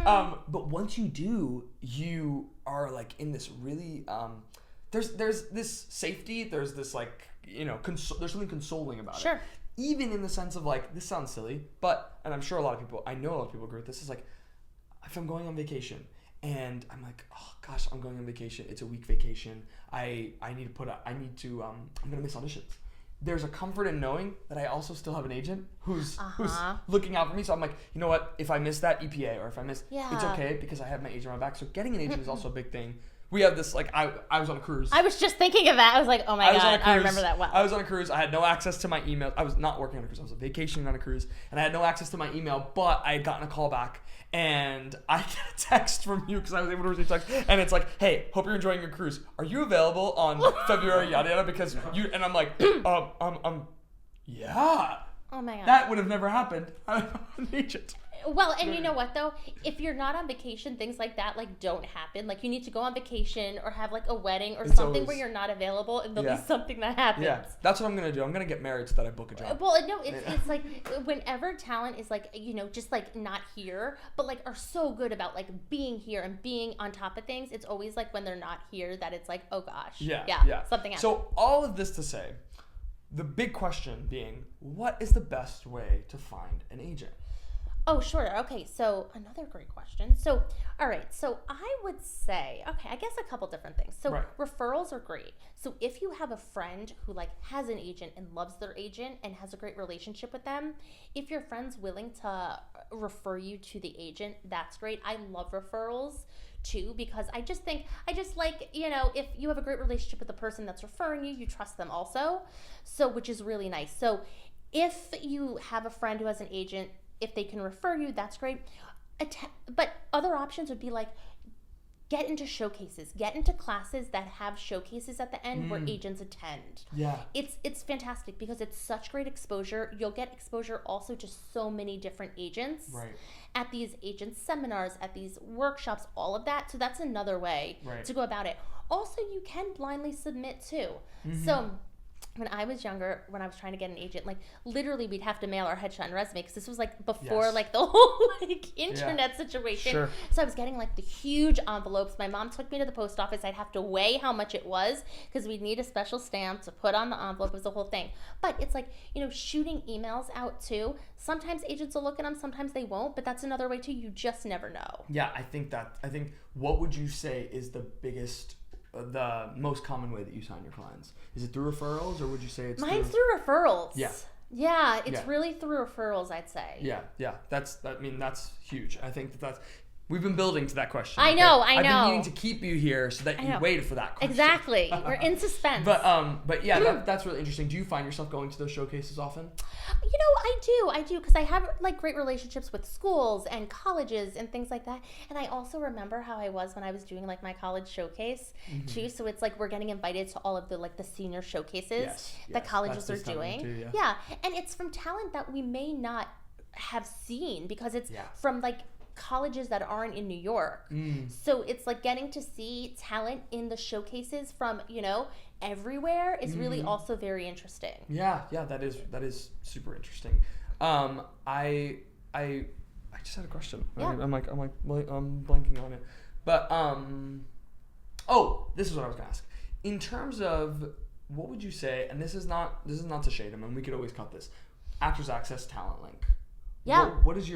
But once you do, you are like in this really, there's this safety, there's this like, there's something consoling about it. Sure. Even in the sense of like, this sounds silly, and I'm sure I know a lot of people agree with this, is like, if I'm going on vacation, and I'm like, oh gosh, I'm going on vacation. It's a week vacation. I'm gonna miss auditions. There's a comfort in knowing that I also still have an agent who's looking out for me. So I'm like, you know what? If I miss that EPA or if I miss, it's okay because I have my agent on my back. So getting an agent is also a big thing. We have this, like, I was on a cruise. I was just thinking of that. I was like, oh my God, I remember that well. I was on a cruise. I had no access to my email. I was not working on a cruise. I was vacationing on a cruise. And I had no access to my email, but I had gotten a call back. And I get a text from you because I was able to receive text. And it's like, hey, hope you're enjoying your cruise. Are you available on February, yada, yada? Because you, and I'm like, yeah. Oh my God. That would have never happened. I'm an agent. Well, and you know what though? If you're not on vacation, things like that like don't happen. Like you need to go on vacation or have like a wedding or something where you're not available, and there'll be something that happens. Yeah, that's what I'm gonna do. I'm gonna get married so that I book a job. Well, no, it's like whenever talent is like just like not here, but like are so good about like being here and being on top of things. It's always like when they're not here that it's like, oh gosh, something happens. So all of this to say, the big question being, what is the best way to find an agent? Oh, sure. Okay, so another great question. So, all right. So I would say, I guess a couple different things. So referrals are great. So if you have a friend who like has an agent and loves their agent and has a great relationship with them, if your friend's willing to refer you to the agent, that's great. I love referrals too, because I just like, you know, if you have a great relationship with the person that's referring you, you trust them also. So, which is really nice. So if you have a friend who has an agent, if they can refer you, that's great. But other options would be like, get into showcases, get into classes that have showcases at the end where agents attend. Yeah. It's fantastic because it's such great exposure. You'll get exposure also to so many different agents at these agent seminars, at these workshops, all of that. So that's another way to go about it. Also, you can blindly submit too. So when I was younger, when I was trying to get an agent, like literally we'd have to mail our headshot and resume because this was like before like the whole like internet situation. Sure. So I was getting like the huge envelopes. My mom took me to the post office. I'd have to weigh how much it was because we'd need a special stamp to put on the envelope. It was the whole thing. But it's like, you know, shooting emails out too. Sometimes agents will look at them, sometimes they won't, but that's another way too. You just never know. Yeah, I think what would you say is the most common way that you sign your clients? Is it through referrals, or would you say it's Mine's through referrals. Yeah, it's really through referrals, I'd say. Yeah, that's huge. I think that's we've been building to that question. I know. I've been needing to keep you here so that you waited for that question. Exactly. We're in suspense. But yeah, that's really interesting. Do you find yourself going to those showcases often? You know, I do because I have like great relationships with schools and colleges and things like that. And I also remember how I was when I was doing like my college showcase too. So it's like we're getting invited to all of the like the senior showcases that colleges are doing. Too, yeah, and it's from talent that we may not have seen because it's from like colleges that aren't in New York. So it's like getting to see talent in the showcases from, you know, everywhere is really also very interesting. Yeah, that is super interesting. I just had a question. I'm blanking on it. But this is what I was gonna ask. In terms of what would you say, and this is not to shade him, and we could always cut this. Actors Access Talent Link. Yeah. What's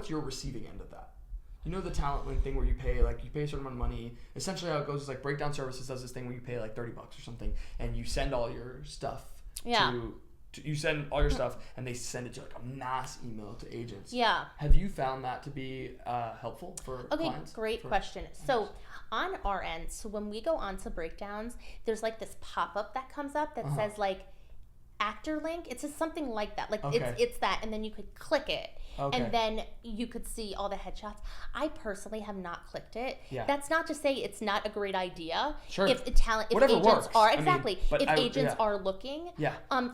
your receiving end of that? You know the talent link thing where you pay a certain amount of money. Essentially how it goes is like Breakdown Services does this thing where you pay like $30 or something and you send all your stuff you send all your stuff and they send it to like a mass email to agents. Yeah. Have you found that to be helpful for clients? Okay, great question. So on our end, so when we go on to Breakdowns, there's like this pop-up that comes up that says like actor link. It's just something like that. Like it's that, and then you could click it. And then you could see all the headshots. I personally have not clicked it. Yeah. That's not to say it's not a great idea. Sure. If agents are looking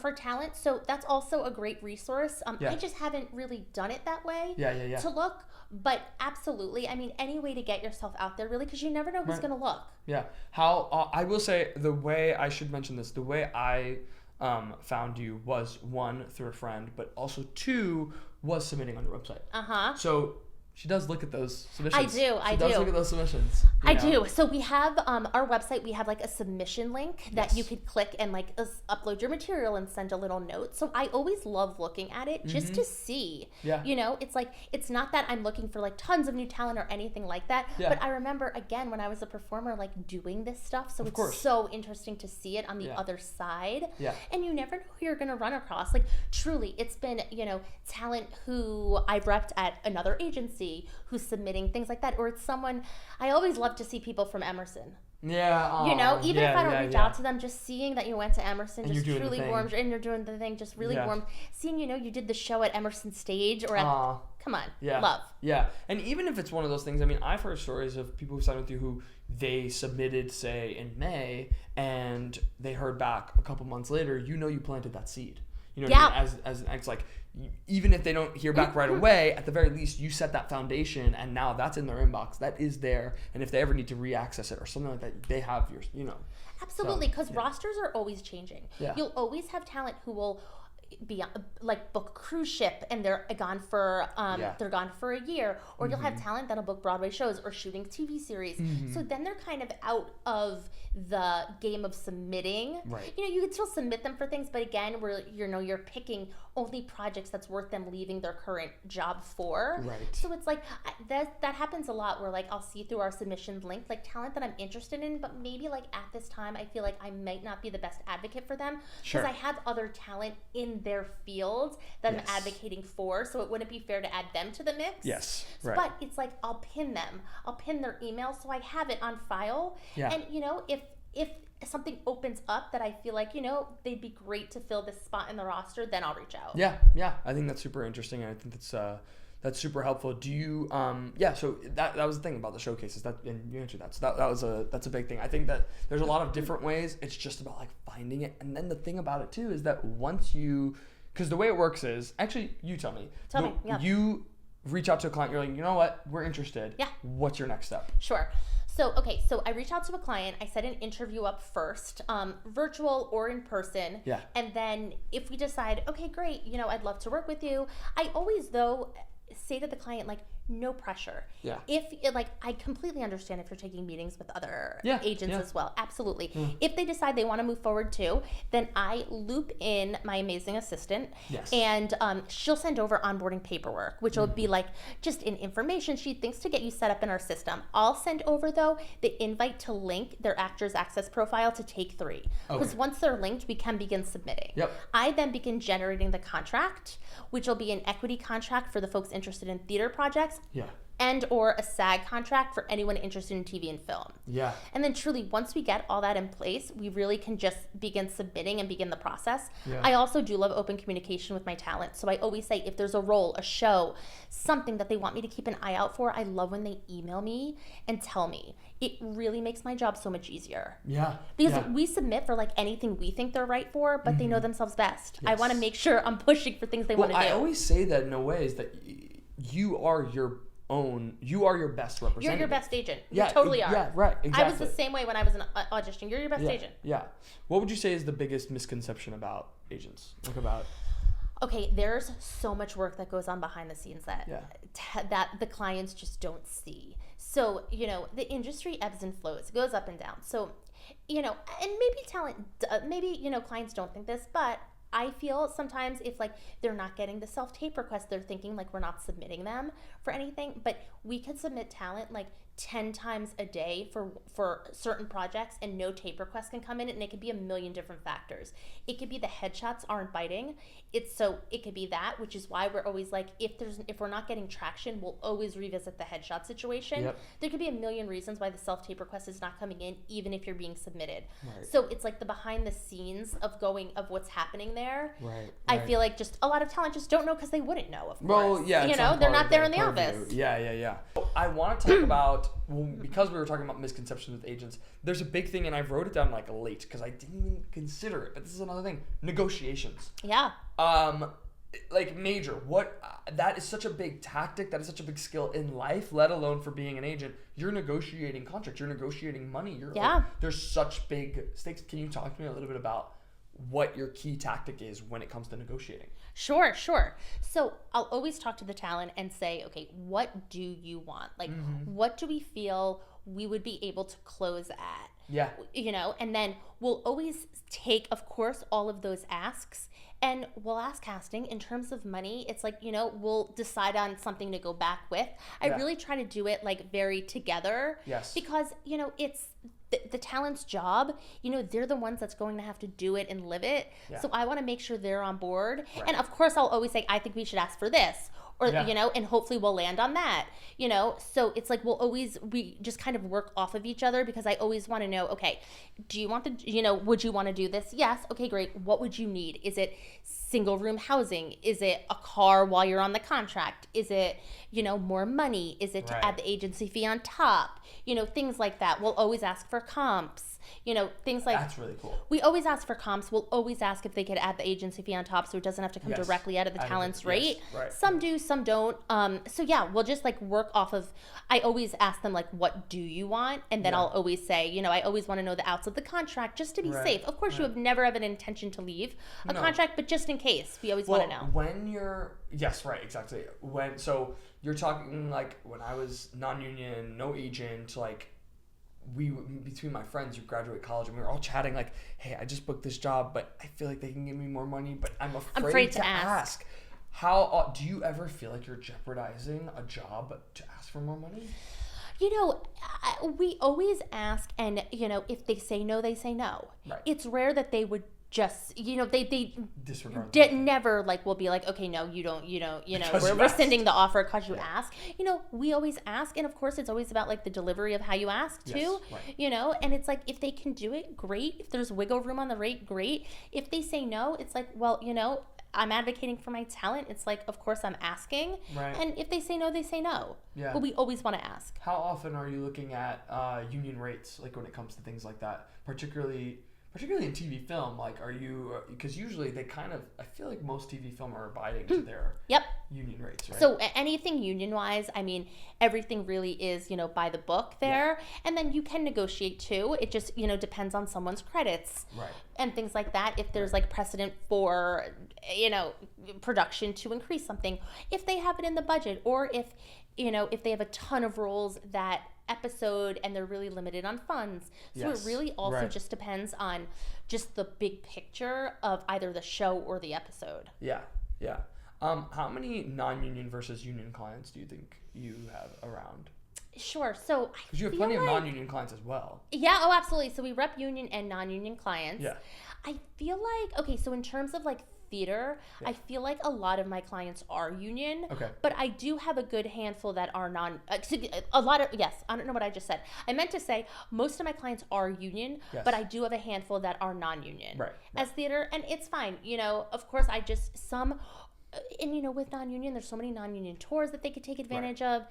for talent. So that's also a great resource. I just haven't really done it that way to look. But absolutely, I mean, any way to get yourself out there, really, because you never know who's going to look. Yeah. I will say the way I found you was one through a friend, but also two was submitting on your website. So she does look at those submissions. I do. Look at those submissions. I do. So we have our website. We have like a submission link that you could click and like upload your material and send a little note. So I always love looking at it just to see. Yeah. You know, it's like it's not that I'm looking for like tons of new talent or anything like that. Yeah. But I remember again when I was a performer, like doing this stuff. So it's so interesting to see it on the other side. Yeah. And you never know who you're gonna run across. Like truly, it's been talent who I've repped at another agency who's submitting things like that, or it's someone. I always love to see people from Emerson. Yeah, even if I don't reach out to them, just seeing that you went to Emerson and just truly warms, and you're doing the thing, just really warms. Seeing you did the show at Emerson Stage or at come on, love. Yeah, and even if it's one of those things, I mean, I've heard stories of people who signed with you who they submitted, say, in May, and they heard back a couple months later. You planted that seed. You know what I mean? As it's like, even if they don't hear back right away, at the very least, you set that foundation, and now that's in their inbox. That is there, and if they ever need to re-access it or something like that, they have your, Absolutely, because rosters are always changing. Yeah. You'll always have talent who will be like book a cruise ship and they're gone for a year, or you'll have talent that'll book Broadway shows or shooting TV series. So then they're kind of out of the game of submitting. Right. You can still submit them for things, but again, where you're picking only projects that's worth them leaving their current job for. Right. So it's like that happens a lot where like I'll see through our submission link like talent that I'm interested in, but maybe like at this time I feel like I might not be the best advocate for them because I have other talent in in their field that Yes. I'm advocating for, so it wouldn't be fair to add them to the mix. Yes, right. But it's like I'll pin them. I'll pin their email so I have it on file. Yeah. And, if something opens up that I feel like, they'd be great to fill this spot in the roster, then I'll reach out. Yeah. I think that's super interesting. And I think that's super helpful. Do you, so that was the thing about the showcases, and you answered that. So that's a big thing. I think that there's a lot of different ways. It's just about like finding it. And then the thing about it too is that because the way it works is, actually, you tell me. Yeah. You reach out to a client, you're like, you know what, we're interested. Yeah. What's your next step? Sure. So I reach out to a client. I set an interview up first, virtual or in person. Yeah. And then if we decide, okay, great, I'd love to work with you. I always, though, say to the client, like, no pressure. Yeah. I completely understand if you're taking meetings with other Yeah, agents yeah. as well. Absolutely. If they decide they want to move forward too, then I loop in my amazing assistant. Yes. And she'll send over onboarding paperwork, which will be like just an information sheet, things to get you set up in our system. I'll send over, though, the invite to link their Actors Access profile to Take 3. Because once they're linked, we can begin submitting. Yep. I then begin generating the contract, which will be an equity contract for the folks interested in theater projects. Yeah. And or a SAG contract for anyone interested in TV and film. Yeah. And then truly, once we get all that in place, we really can just begin submitting and begin the process. Yeah. I also do love open communication with my talent. So I always say, if there's a role, a show, something that they want me to keep an eye out for, I love when they email me and tell me. It really makes my job so much easier. Yeah. Because we submit for like anything we think they're right for, but they know themselves best. I Yes. want to make sure I'm pushing for things they want to do. I always say that in a way is that you are your best representative. You're your best agent. Yeah, You totally are. Yeah, right. Exactly. I was the same way when I was auditioning. You're your best agent. Yeah. What would you say is the biggest misconception about agents? Okay, there's so much work that goes on behind the scenes that the clients just don't see. So, the industry ebbs and flows. It goes up and down. So, and maybe clients don't think this, but I feel sometimes if like they're not getting the self-tape requests, they're thinking like we're not submitting them for anything, but we could submit talent like 10 times a day for certain projects, and no tape requests can come in, and it could be a million different factors. It could be the headshots aren't biting. It could be that, which is why we're always like, if we're not getting traction, we'll always revisit the headshot situation. Yep. There could be a million reasons why the self-tape request is not coming in, even if you're being submitted. Right. So it's like the behind the scenes of what's happening there. Right. I feel like just a lot of talent just don't know because they wouldn't know, of course. Well, yeah. they're not there in the office. Yeah. I want to talk about, because we were talking about misconceptions with agents, there's a big thing, and I wrote it down like late because I didn't even consider it, but this is another thing. Negotiations. Yeah. Like major. That is such a big tactic, that is such a big skill in life, let alone for being an agent. You're negotiating contracts, you're negotiating money. There's such big stakes. Can you talk to me a little bit about what your key tactic is when it comes to negotiating? Sure. So I'll always talk to the talent and say, okay, what do you want? Like, what do we feel we would be able to close at? Yeah. And then we'll always take, of course, all of those asks, and we'll ask casting in terms of money. It's like, we'll decide on something to go back with. I really try to do it like very together. Yes. Because, it's the talent's job. They're the ones that's going to have to do it and live it. Yeah. So I want to make sure they're on board. Right. And of course, I'll always say, I think we should ask for this. Or, and hopefully we'll land on that, So it's like we just kind of work off of each other, because I always want to know, okay, do you want would you want to do this? Yes. Okay, great. What would you need? Is it single room housing? Is it a car while you're on the contract? Is it, more money? Is it to add the agency fee on top? Things like that. We'll always ask for comps. Things like that's really cool. We always ask for comps. We'll always ask if they could add the agency fee on top, so it doesn't have to come directly out of the talent's rate. Yes, right. Some do, some don't. So yeah, we'll just like work off of. I always ask them like, what do you want? And then I'll always say, I always want to know the outs of the contract just to be safe. Of course, you have never have an intention to leave a contract, but just in case, we always want to know. When you're exactly. So you're talking like when I was non-union, no agent, like. Between my friends who graduate college, and we were all chatting like, hey, I just booked this job, but I feel like they can give me more money, but I'm afraid to ask. How do you ever feel like you're jeopardizing a job to ask for more money? We always ask, and if they say no, they say no. Right. It's rare that they would just, they disregard never like will be like, okay, no, you don't, we're you rescinding the offer because you ask. We always ask, and of course it's always about like the delivery of how you ask too. Yes, right. And it's like, if they can do it, great. If there's wiggle room on the rate, great. If they say no, it's like, well, I'm advocating for my talent. It's like, of course I'm asking. Right. And if they say no, they say no. Yeah. But we always want to ask. How often are you looking at union rates, like when it comes to things like that, particularly in TV film? Like, are you, because usually they kind of, I feel like most TV film are abiding to their union rates, right? So anything union wise, I mean, everything really is, by the book there. And then you can negotiate too. It just, depends on someone's credits. Right. And things like that. If there's like precedent for, production to increase something, if they have it in the budget, or if they have a ton of roles that episode and they're really limited on funds. So it really also just depends on just the big picture of either the show or the episode. Yeah. How many non-union versus union clients do you think you have around? Sure. So because you have plenty of non-union clients as well. Yeah. Oh, absolutely. So we rep union and non-union clients. Yeah. I feel like, okay, so in terms of like theater, I feel like a lot of my clients are union. Okay. But I do have a good handful that are I don't know what I just said. I meant to say most of my clients are union, but I do have a handful that are non-union as theater, and it's fine. Of course, and with non-union, there's so many non-union tours that they could take advantage of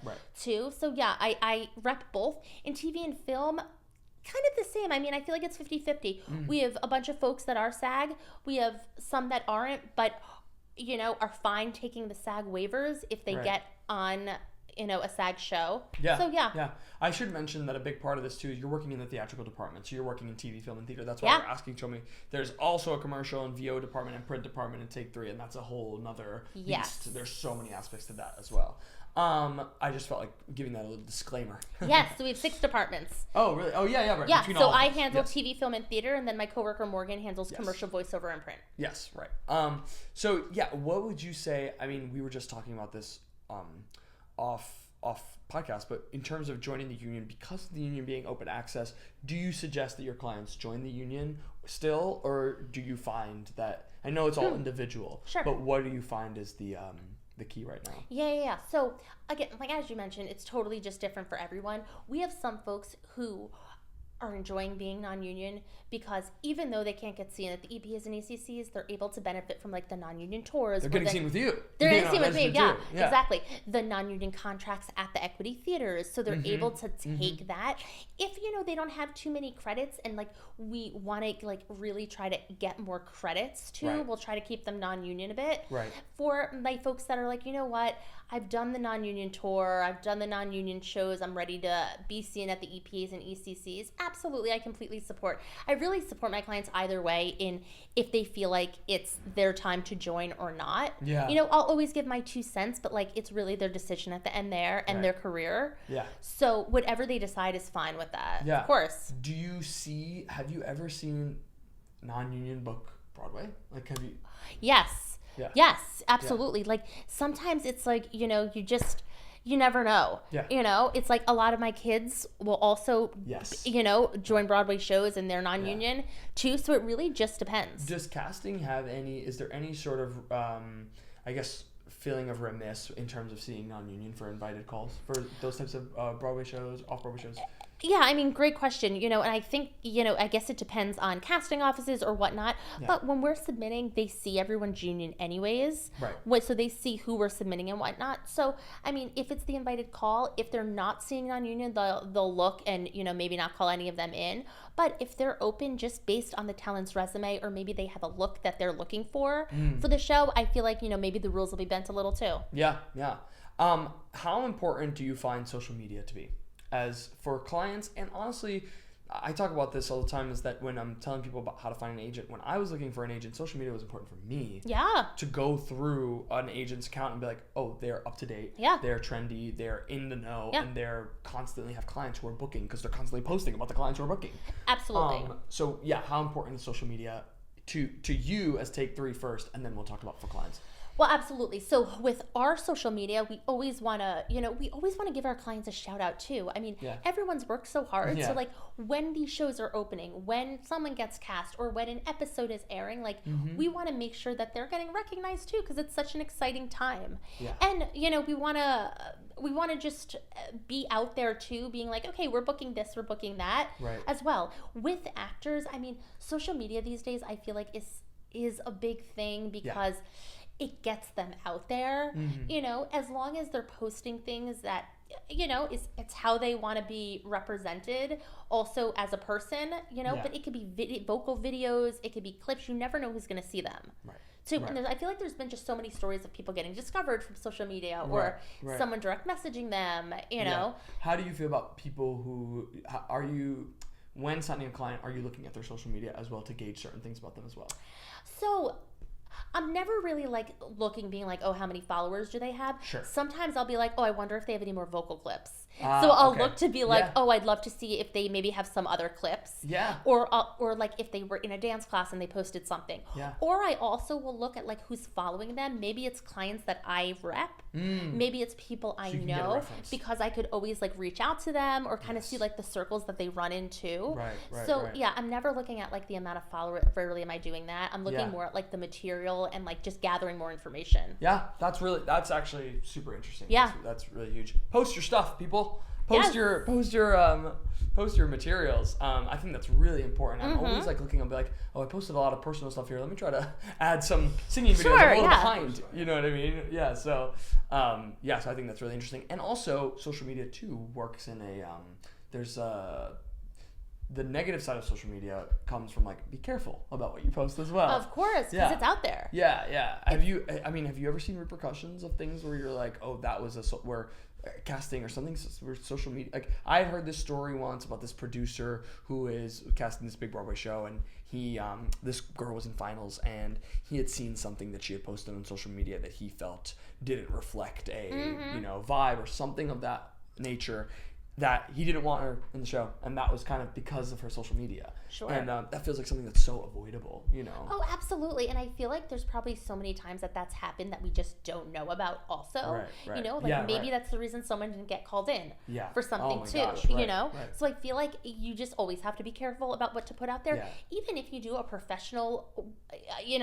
too. So yeah, I rep both. In TV and film, kind of the same. I mean, I feel like it's 50-50. We have a bunch of folks that are SAG. We have some that aren't, but, are fine taking the SAG waivers if they get on, a SAG show. Yeah. So, yeah. Yeah. I should mention that a big part of this, too, is you're working in the theatrical department. So you're working in TV, film, and theater. That's why we're asking. Show me. There's also a commercial and VO department and print department and Take 3, and that's a whole nother beast. There's so many aspects to that as well. I just felt like giving that a little disclaimer. Yes, so we have 6 departments. Oh, really? Oh, yeah, right. Yeah, so I handle TV, film, and theater, and then my coworker Morgan handles commercial voiceover and print. Yes, right. So, yeah, what would you say, I mean, we were just talking about this off podcast, but in terms of joining the union, because of the union being open access, do you suggest that your clients join the union still, or do you find that, I know it's all individual, but what do you find is the key right now? Yeah. So again, like as you mentioned, it's totally just different for everyone. We have some folks who are enjoying being non-union because even though they can't get seen at the EPs and ECCs, they're able to benefit from like the non-union tours. They're getting seen with you. They're getting seen with me, yeah, exactly. The non-union contracts at the equity theaters, so they're able to take that. If they don't have too many credits, and like we want to like really try to get more credits too, we'll try to keep them non-union a bit. Right. For my folks that are like, you know what, I've done the non-union tour, I've done the non-union shows, I'm ready to be seen at the EPs and ECCs. Absolutely, I completely support. I really support my clients either way in if they feel like it's their time to join or not. Yeah. I'll always give my 2 cents, but like it's really their decision at the end there and their career. Yeah. So whatever they decide is fine with that. Yeah. Of course. Have you ever seen non-union book Broadway? Like, have you? Yes. Yeah. Yes, absolutely. Yeah. Like sometimes it's like, you never know. Yeah. It's like a lot of my kids will also, join Broadway shows and they're non-union too. So it really just depends. Does casting is there any sort of, feeling of remiss in terms of seeing non-union for invited calls for those types of Broadway shows, off-Broadway shows? Yeah, I mean, great question. And I think, I guess it depends on casting offices or whatnot. Yeah. But when we're submitting, they see everyone's union anyways. Right. So they see who we're submitting and whatnot. So, I mean, if it's the invited call, if they're not seeing non-union, they'll look and, maybe not call any of them in. But if they're open just based on the talent's resume, or maybe they have a look that they're looking for the show, I feel like, maybe the rules will be bent a little too. Yeah. How important do you find social media to be as for clients? And honestly, I talk about this all the time, is that when I'm telling people about how to find an agent, when I was looking for an agent, social media was important for me. Yeah. To go through an agent's account and be like, oh, they're up to date. Yeah. They're trendy. They're in the know. Yeah. And they're constantly have clients who are booking because they're constantly posting about the clients who are booking. Absolutely. So yeah, how important is social media to you as Take 3 first, and then we'll talk about for clients? Well, absolutely. So with our social media, we always want to, give our clients a shout out too. I mean, everyone's worked so hard. So like when these shows are opening, when someone gets cast, or when an episode is airing, like we want to make sure that they're getting recognized too, because it's such an exciting time. Yeah. And, we want to just be out there too, being like, okay, we're booking this, we're booking that as well. With actors, I mean, social media these days, I feel like is a big thing, because it gets them out there, as long as they're posting things that, it's how they want to be represented also as a person, but it could be vocal videos, it could be clips. You never know who's going to see them. Right. So I feel like there's been just so many stories of people getting discovered from social media, or someone direct messaging them, know. How do you feel about people who, when signing a client, are you looking at their social media as well to gauge certain things about them as well? So I'm never really like being like, oh, how many followers do they have? Sure. Sometimes I'll be like, oh, I wonder if they have any more vocal clips. So I'll look to be like, oh, I'd love to see if they maybe have some other clips. Yeah. Or like if they were in a dance class and they posted something. Yeah. Or I also will look at like who's following them. Maybe it's clients that I rep. Maybe it's people I know, because I could always like reach out to them, or kind of see like the circles that they run into. Right. So yeah, I'm never looking at like the amount of followers. Rarely am I doing that. I'm looking more at like the material and like just gathering more information. Yeah, that's actually super interesting. Yeah, that's really huge. Post your stuff, people. Post your materials. I think that's really important. I'm always like looking. I'll be like, oh, I posted a lot of personal stuff here. Let me try to add some singing videos a little behind. You know what I mean? Yeah. So, so I think that's really interesting. And also, social media too works in the negative side of social media comes from like, be careful about what you post as well. Of course, because it's out there. Yeah. Have you ever seen repercussions of things where you're like, oh, that was where casting or something where social media, like I heard this story once about this producer who is casting this big Broadway show, and he this girl was in finals, and he had seen something that she had posted on social media that he felt didn't reflect a vibe or something of that nature, that he didn't want her in the show, and that was kind of because of her social media. Sure. And that feels like something that's so avoidable, Oh, absolutely. And I feel like there's probably so many times that's happened that we just don't know about also. Right. Maybe that's the reason someone didn't get called in for something So I feel like you just always have to be careful about what to put out there. Even if you do a professional,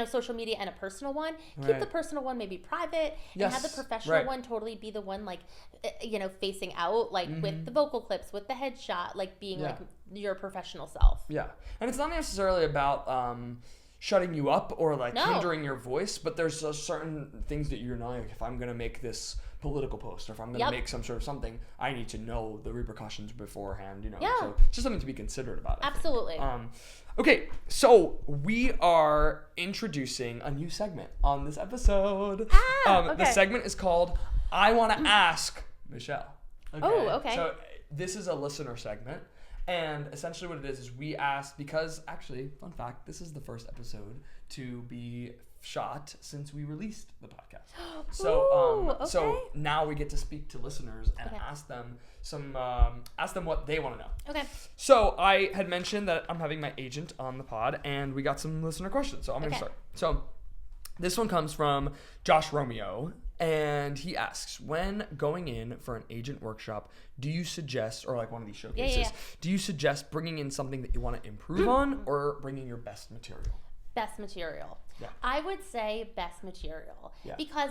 social media and a personal one, keep the personal one maybe private, and have the professional one totally be the one like, facing out, like with the vocal clips, with the headshot, like being like your professional self. Yeah. And it's not necessarily about shutting you up or like hindering your voice, but there's certain things that you're not like, if I'm going to make this political post, or if I'm going to make some sort of something, I need to know the repercussions beforehand, So it's just something to be considerate about. Absolutely. Okay, so we are introducing a new segment on this episode. The segment is called I Want to Ask Michelle. Okay? Oh, okay. So this is a listener segment. And essentially what it is we asked, because actually, fun fact, this is the first episode to be shot since we released the podcast. So now we get to speak to listeners and ask them what they want to know. Okay. So I had mentioned that I'm having my agent on the pod, and we got some listener questions. So I'm going to start. So this one comes from Josh Romeo. And he asks, when going in for an agent workshop, do you suggest, or like one of these showcases, do you suggest bringing in something that you want to improve on, or bringing your best material? Best material. Yeah. I would say best material. Yeah. Because,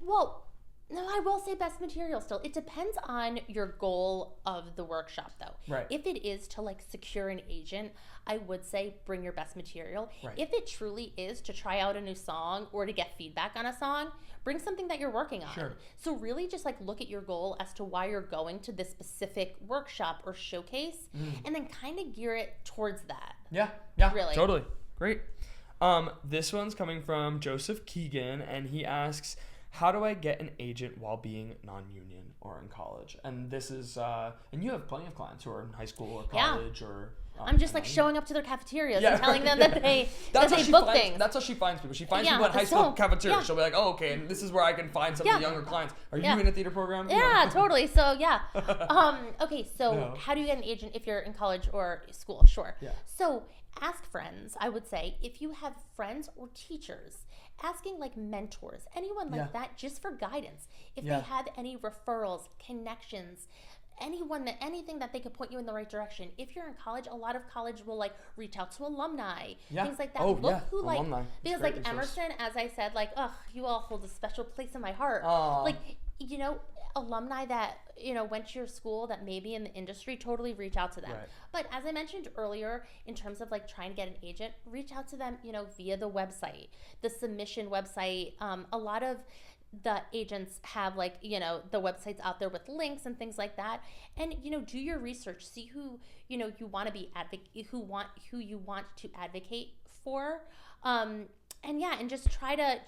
well, no, I will say best material still. It depends on your goal of the workshop, though. Right. If it is to like secure an agent, I would say bring your best material. Right. If it truly is to try out a new song or to get feedback on a song, bring something that you're working on. Sure. So really just like look at your goal as to why you're going to this specific workshop or showcase, and then kind of gear it towards that. Yeah, really. Totally. Great. This one's coming from Joseph Keegan, and he asks, how do I get an agent while being non-union or in college? And this is, and you have plenty of clients who are in high school or college or I'm just like showing up to their cafeterias and telling them that they book things. That's how she finds people. She finds people at high school cafeterias. Yeah. She'll be like, oh, okay, and this is where I can find some of the younger clients. Are you in a theater program? Yeah, totally. So okay, so how do you get an agent if you're in college or school? Sure. Yeah. So ask friends, I would say, if you have friends or teachers, asking like mentors, anyone like that, just for guidance. If they have any referrals, connections, anything that they could point you in the right direction. If you're in college, a lot of college will like reach out to alumni, things like that. Who like alumni. Because like resource. Emerson, as I said, like, you all hold a special place in my heart. Like, alumni that went to your school that maybe in the industry, totally reach out to them. Right. But as I mentioned earlier, in terms of like trying to get an agent, reach out to them via the website, the submission website. A lot of the agents have like the websites out there with links and things like that, and do your research, see who you want to be who you want to advocate for, and just try to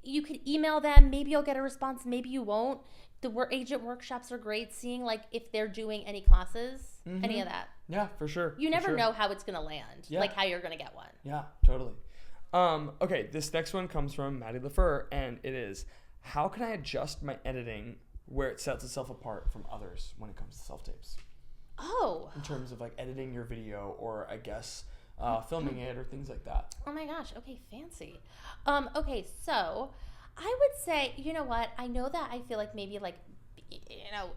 you could email them. Maybe you'll get a response, maybe you won't. The agent workshops are great, seeing like if they're doing any classes, any of that. Yeah, for sure. You never know how it's gonna land, like how you're gonna get one. Yeah, totally. Okay, this next one comes from Maddie LaFleur, and it is, how can I adjust my editing where it sets itself apart from others when it comes to self-tapes? Oh. In terms of like editing your video, or I guess filming it or things like that. Oh my gosh, okay, fancy. Okay, so I would say, you know what, I know that I feel like maybe like,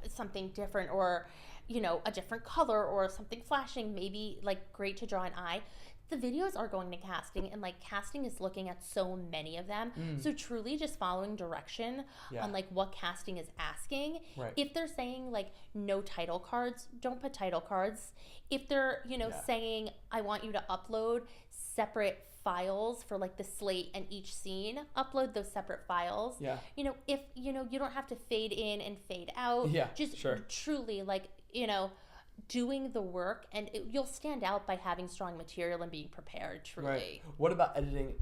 something different, or, a different color or something flashing, maybe like great to draw an eye. The videos are going to casting, and like casting is looking at so many of them. So truly just following direction on like what casting is asking. Right. If they're saying like no title cards, don't put title cards. If they're, saying I want you to upload separate files for like the slate and each scene, upload those separate files. Yeah. If you don't have to fade in and fade out. Yeah. Just truly like, doing the work, and you'll stand out by having strong material and being prepared, truly. Right. What about editing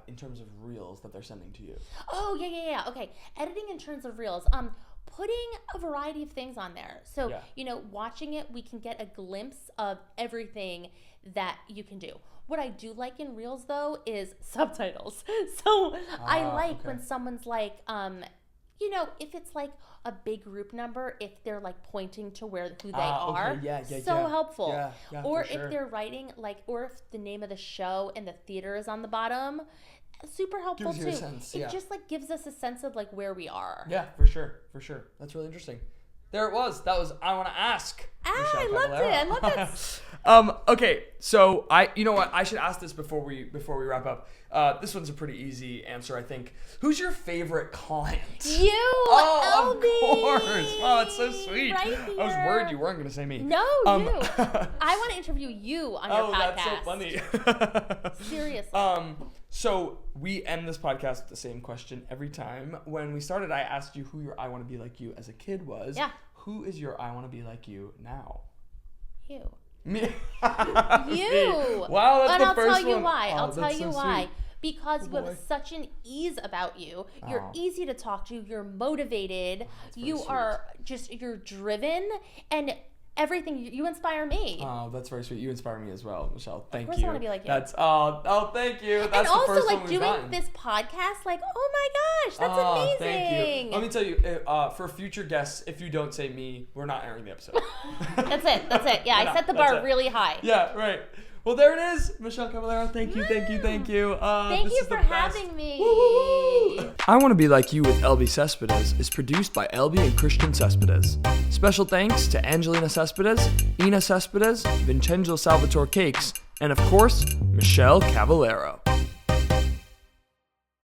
in terms of reels that they're sending to you? Oh, yeah. Okay. Editing in terms of reels. Putting a variety of things on there. So, watching it, we can get a glimpse of everything that you can do. What I do like in reels, though, is subtitles. So I like when someone's like, if it's like a big group number, if they're like pointing to who they are, helpful. Yeah, or if they're writing like, or if the name of the show and the theater is on the bottom, super helpful too. It just like gives us a sense of like where we are. Yeah, for sure. That's really interesting. There it was. That was I Want to Ask. I loved it. Okay, so I should ask this before we wrap up. This one's a pretty easy answer, I think. Who's your favorite client? You, Elbi. Of course. Wow, that's so sweet. Right here. I was worried you weren't going to say me. No, you. I want to interview you on your podcast. Oh, that's so funny. Seriously. So we end this podcast with the same question every time. When we started, I asked you who your I Want to Be Like You as a kid was. Yeah. Who is your I Want to Be Like You now? You. Me. You. Wow, that's and the I'll first tell you one. why. Oh, I'll tell you why. Sweet. Because you have such an ease about you. You're easy to talk to. You're motivated. You're driven, and everything. You inspire me. Oh, that's very sweet. You inspire me as well, Michelle. Thank you. Of course I want to be like you. Thank you. That's and the also first like one we've doing gotten. this podcast, like, oh my gosh, that's amazing. Thank you. Let me tell you, for future guests, if you don't say me, we're not airing the episode. That's it. Yeah, I set the bar really high. Yeah, right. Well, there it is. Michele Cavallero, thank you. Thank you for having me. Woo-hoo-hoo. I Want to Be Like You with Elbi Cespedes is produced by Elbi and Christian Cespedes. Special thanks to Angelina Cespedes, Ina Cespedes, Vincenzo Salvatore Cakes, and of course, Michele Cavallero.